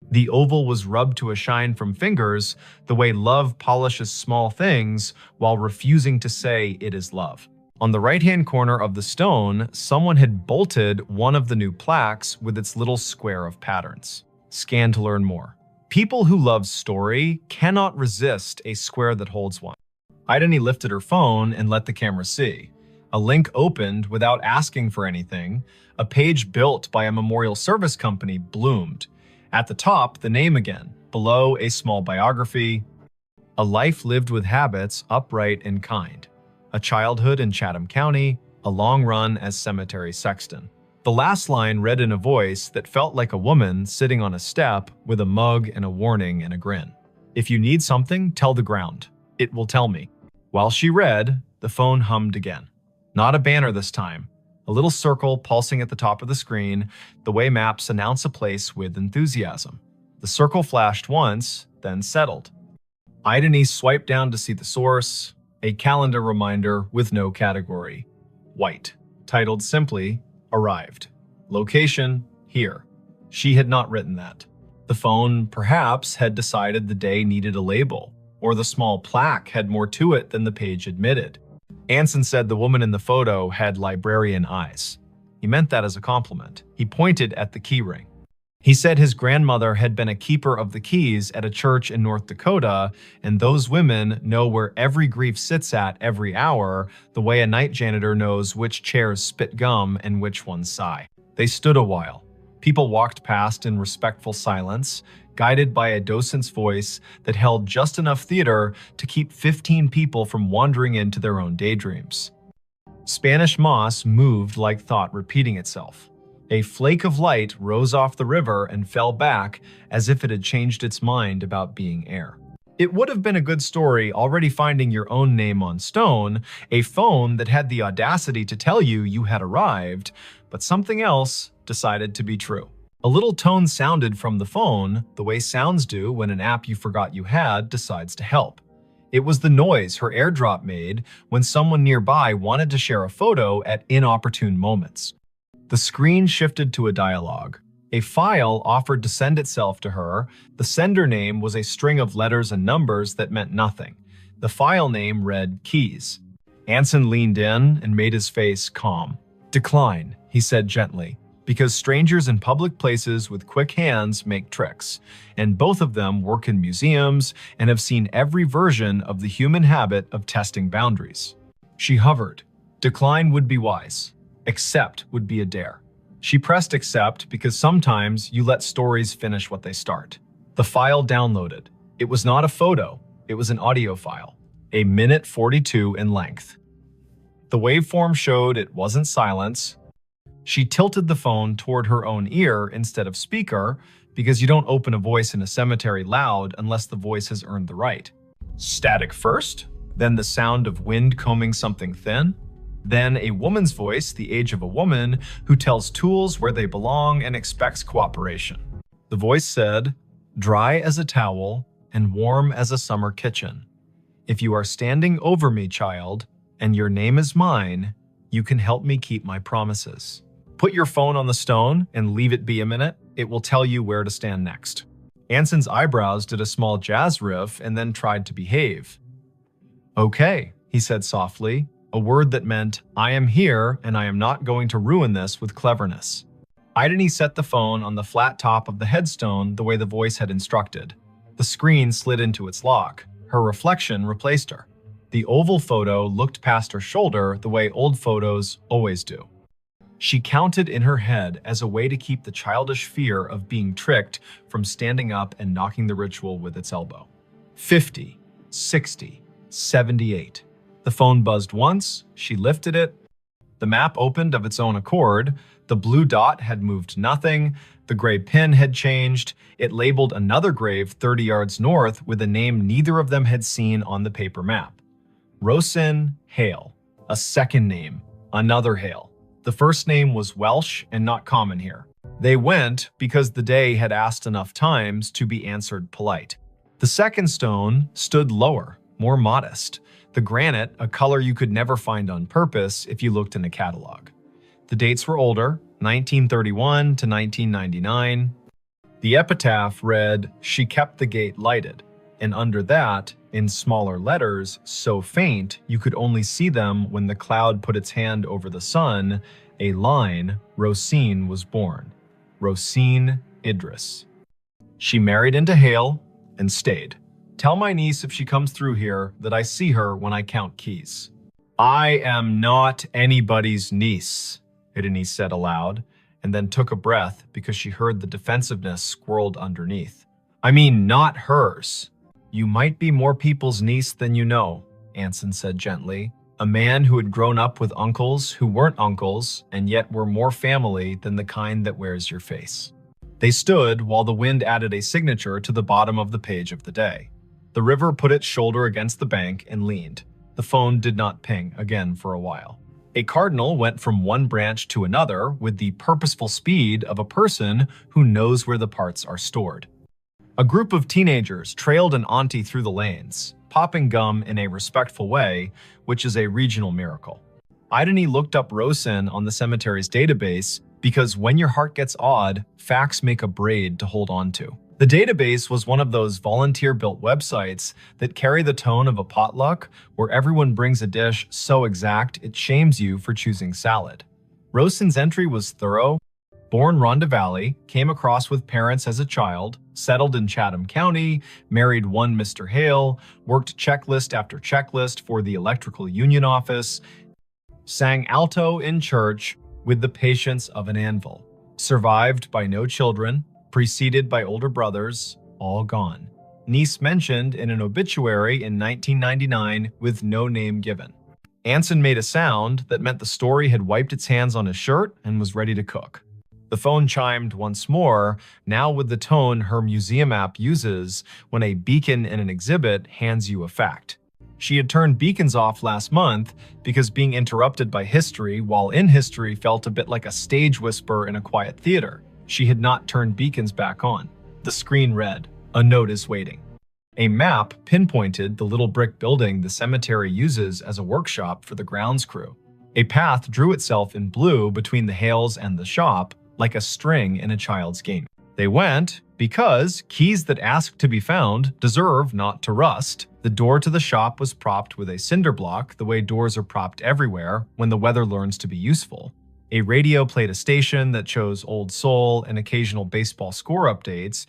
The oval was rubbed to a shine from fingers, the way love polishes small things while refusing to say it is love. On the right-hand corner of the stone, someone had bolted one of the new plaques with its little square of patterns. Scan to learn more. People who love story cannot resist a square that holds one. Idany lifted her phone and let the camera see. A link opened without asking for anything. A page built by a memorial service company bloomed. At the top, the name again. Below, a small biography. A life lived with habits, upright and kind. A childhood in Chatham County. A long run as cemetery sexton. The last line read in a voice that felt like a woman sitting on a step with a mug and a warning and a grin. If you need something, tell the ground. It will tell me. While she read, the phone hummed again. Not a banner this time. A little circle pulsing at the top of the screen, the way maps announce a place with enthusiasm. The circle flashed once, then settled. Idany swiped down to see the source, a calendar reminder with no category. White, titled simply, Arrived. Location, here. She had not written that. The phone, perhaps, had decided the day needed a label, or the small plaque had more to it than the page admitted. Anson said the woman in the photo had librarian eyes. He meant that as a compliment. He pointed at the keyring. He said his grandmother had been a keeper of the keys at a church in North Dakota, and those women know where every grief sits at every hour, the way a night janitor knows which chairs spit gum and which ones sigh. They stood a while. People walked past in respectful silence, guided by a docent's voice that held just enough theater to keep 15 people from wandering into their own daydreams. Spanish moss moved like thought repeating itself. A flake of light rose off the river and fell back as if it had changed its mind about being air. It would have been a good story already finding your own name on stone, a phone that had the audacity to tell you you had arrived, but something else decided to be true. A little tone sounded from the phone, the way sounds do when an app you forgot you had decides to help. It was the noise her AirDrop made when someone nearby wanted to share a photo at inopportune moments. The screen shifted to a dialogue. A file offered to send itself to her. The sender name was a string of letters and numbers that meant nothing. The file name read Keys. Anson leaned in and made his face calm. "Decline," he said gently, "because strangers in public places with quick hands make tricks, and both of them work in museums and have seen every version of the human habit of testing boundaries." She hovered. Decline would be wise. Accept would be a dare. She pressed accept because sometimes you let stories finish what they start. The file downloaded. It was not a photo, it was an audio file, a minute 42 in length. The waveform showed it wasn't silence. She tilted the phone toward her own ear instead of speaker because you don't open a voice in a cemetery loud unless the voice has earned the right. Static first, then the sound of wind combing something thin, then a woman's voice, the age of a woman, who tells tools where they belong and expects cooperation. The voice said, "Dry as a towel and warm as a summer kitchen. If you are standing over me, child, and your name is mine, you can help me keep my promises. Put your phone on the stone and leave it be a minute. It will tell you where to stand next." Anson's eyebrows did a small jazz riff and then tried to behave. "Okay," he said softly, a word that meant, "I am here and I am not going to ruin this with cleverness." Idony set the phone on the flat top of the headstone the way the voice had instructed. The screen slid into its lock. Her reflection replaced her. The oval photo looked past her shoulder the way old photos always do. She counted in her head as a way to keep the childish fear of being tricked from standing up and knocking the ritual with its elbow. 50, 60, 78. The phone buzzed once, she lifted it. The map opened of its own accord. The blue dot had moved nothing. The gray pin had changed. It labeled another grave 30 yards north with a name neither of them had seen on the paper map. Rosin Hale. A second name. Another Hale. The first name was Welsh and not common here. They went because the day had asked enough times to be answered polite. The second stone stood lower, more modest. The granite, a color you could never find on purpose if you looked in a catalog. The dates were older, 1931 to 1999. The epitaph read, "She kept the gate lighted," and under that, in smaller letters, so faint you could only see them when the cloud put its hand over the sun, a line, Rosine was born. Rosine Idris. She married into Hale and stayed. Tell my niece if she comes through here that I see her when I count keys. I am not anybody's niece, Idini said aloud, and then took a breath because she heard the defensiveness squirreled underneath. I mean, not hers. You might be more people's niece than you know, Anson said gently, a man who had grown up with uncles who weren't uncles and yet were more family than the kind that wears your face. They stood while the wind added a signature to the bottom of the page of the day. The river put its shoulder against the bank and leaned. The phone did not ping again for a while. A cardinal went from one branch to another with the purposeful speed of a person who knows where the parts are stored. A group of teenagers trailed an auntie through the lanes, popping gum in a respectful way, which is a regional miracle. Idony looked up Rosin on the cemetery's database because when your heart gets odd, facts make a braid to hold on to. The database was one of those volunteer-built websites that carry the tone of a potluck where everyone brings a dish so exact it shames you for choosing salad. Rosin's entry was thorough. Born Rhonda Valley, came across with parents as a child, settled in Chatham County, married one Mr. Hale, worked checklist after checklist for the electrical union office, sang alto in church with the patience of an anvil, survived by no children, preceded by older brothers, all gone. Niece mentioned in an obituary in 1999 with no name given. Anson made a sound that meant the story had wiped its hands on his shirt and was ready to cook. The phone chimed once more, now with the tone her museum app uses when a beacon in an exhibit hands you a fact. She had turned beacons off last month because being interrupted by history while in history felt a bit like a stage whisper in a quiet theater. She had not turned beacons back on. The screen read, "A note is waiting." A map pinpointed the little brick building the cemetery uses as a workshop for the grounds crew. A path drew itself in blue between the Hales and the shop, like a string in a child's game. They went because keys that ask to be found deserve not to rust, The door to the shop was propped with a cinder block, the way doors are propped everywhere when the weather learns to be useful. A radio played a station that chose old soul and occasional baseball score updates.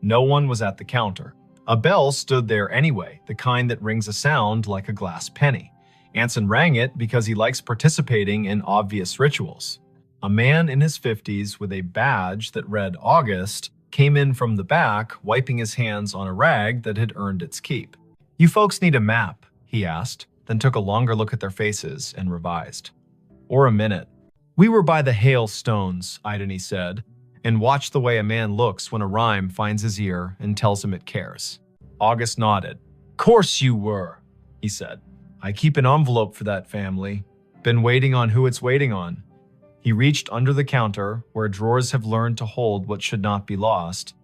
No one was at the counter. A bell stood there anyway, the kind that rings a sound like a glass penny. Anson rang it because he likes participating in obvious rituals. A man in his 50s with a badge that read August came in from the back, wiping his hands on a rag that had earned its keep. "You folks need a map?" he asked, then took a longer look at their faces and revised. "Or a minute." "We were by the hailstones," Idony said, and watched the way a man looks when a rhyme finds his ear and tells him it cares. August nodded. "Course you were," he said. "I keep an envelope for that family. Been waiting on who it's waiting on." He reached under the counter, where drawers have learned to hold what should not be lost,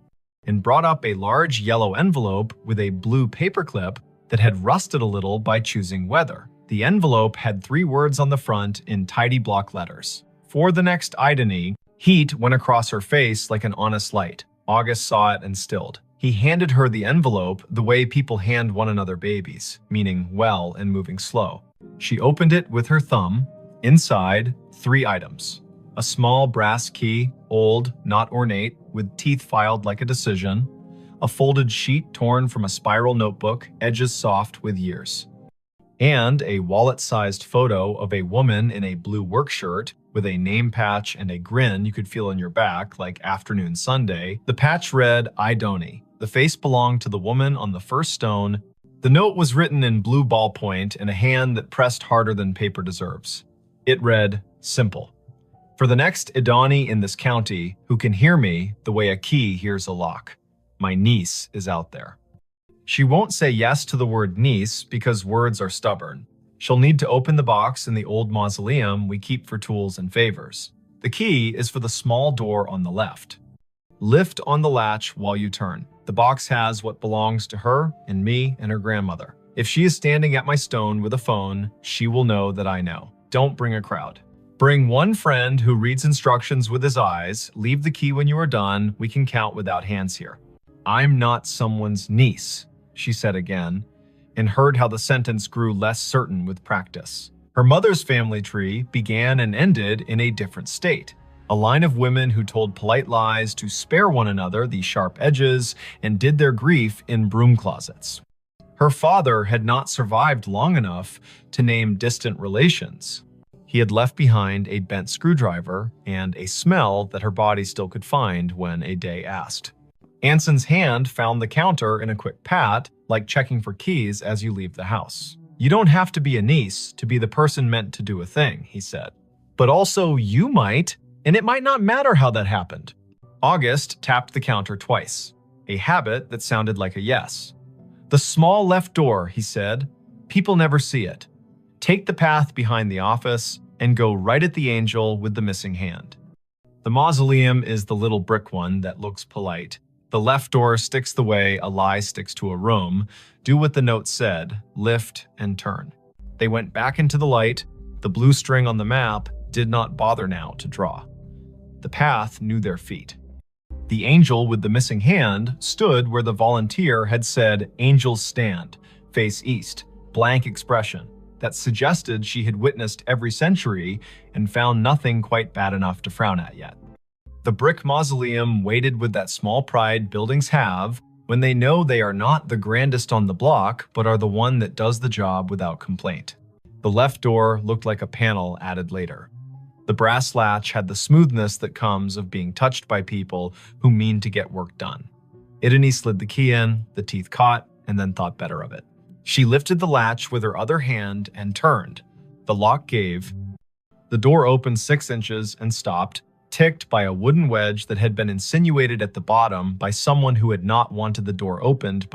and brought up a large yellow envelope with a blue paperclip that had rusted a little by choosing weather. The envelope had 3 words on the front in tidy block letters. For the next Idony, heat went across her face like an honest light. August saw it and stilled. He handed her the envelope the way people hand one another babies, meaning well and moving slow. She opened it with her thumb. Inside, 3 items. A small brass key, old, not ornate, with teeth filed like a decision. A folded sheet torn from a spiral notebook, edges soft with years. And a wallet-sized photo of a woman in a blue work shirt with a name patch and a grin you could feel on your back like afternoon Sunday. The patch read, "Idony." The face belonged to the woman on the first stone. The note was written in blue ballpoint in a hand that pressed harder than paper deserves. It read, "Simple. For the next Idony in this county who can hear me the way a key hears a lock. My niece is out there." She won't say yes to the word niece because words are stubborn. She'll need to open the box in the old mausoleum we keep for tools and favors. The key is for the small door on the left. Lift on the latch while you turn. The box has what belongs to her and me and her grandmother. If she is standing at my stone with a phone, she will know that I know. Don't bring a crowd. Bring one friend who reads instructions with his eyes. Leave the key when you are done. We can count without hands here. "I'm not someone's niece," she said again, and heard how the sentence grew less certain with practice. Her mother's family tree began and ended in a different state. A line of women who told polite lies to spare one another the sharp edges and did their grief in broom closets. Her father had not survived long enough to name distant relations. He had left behind a bent screwdriver and a smell that her body still could find when a day asked. Anson's hand found the counter in a quick pat, like checking for keys as you leave the house. "You don't have to be a niece to be the person meant to do a thing," he said. "But also you might, and it might not matter how that happened." August tapped the counter twice, a habit that sounded like a yes. "The small left door," he said. "People never see it. Take the path behind the office and go right at the angel with the missing hand. The mausoleum is the little brick one that looks polite. The left door sticks the way a lie sticks to a room. Do what the note said, lift and turn." They went back into the light. The blue string on the map did not bother now to draw. The path knew their feet. The angel with the missing hand stood where the volunteer had said, "Angels stand, face east," blank expression that suggested she had witnessed every century and found nothing quite bad enough to frown at yet. The brick mausoleum waited with that small pride buildings have when they know they are not the grandest on the block, but are the one that does the job without complaint. The left door looked like a panel added later. The brass latch had the smoothness that comes of being touched by people who mean to get work done. Idony slid the key in, the teeth caught, and then thought better of it. She lifted the latch with her other hand and turned. The lock gave. The door opened 6 inches and stopped, ticked by a wooden wedge that had been insinuated at the bottom by someone who had not wanted the door opened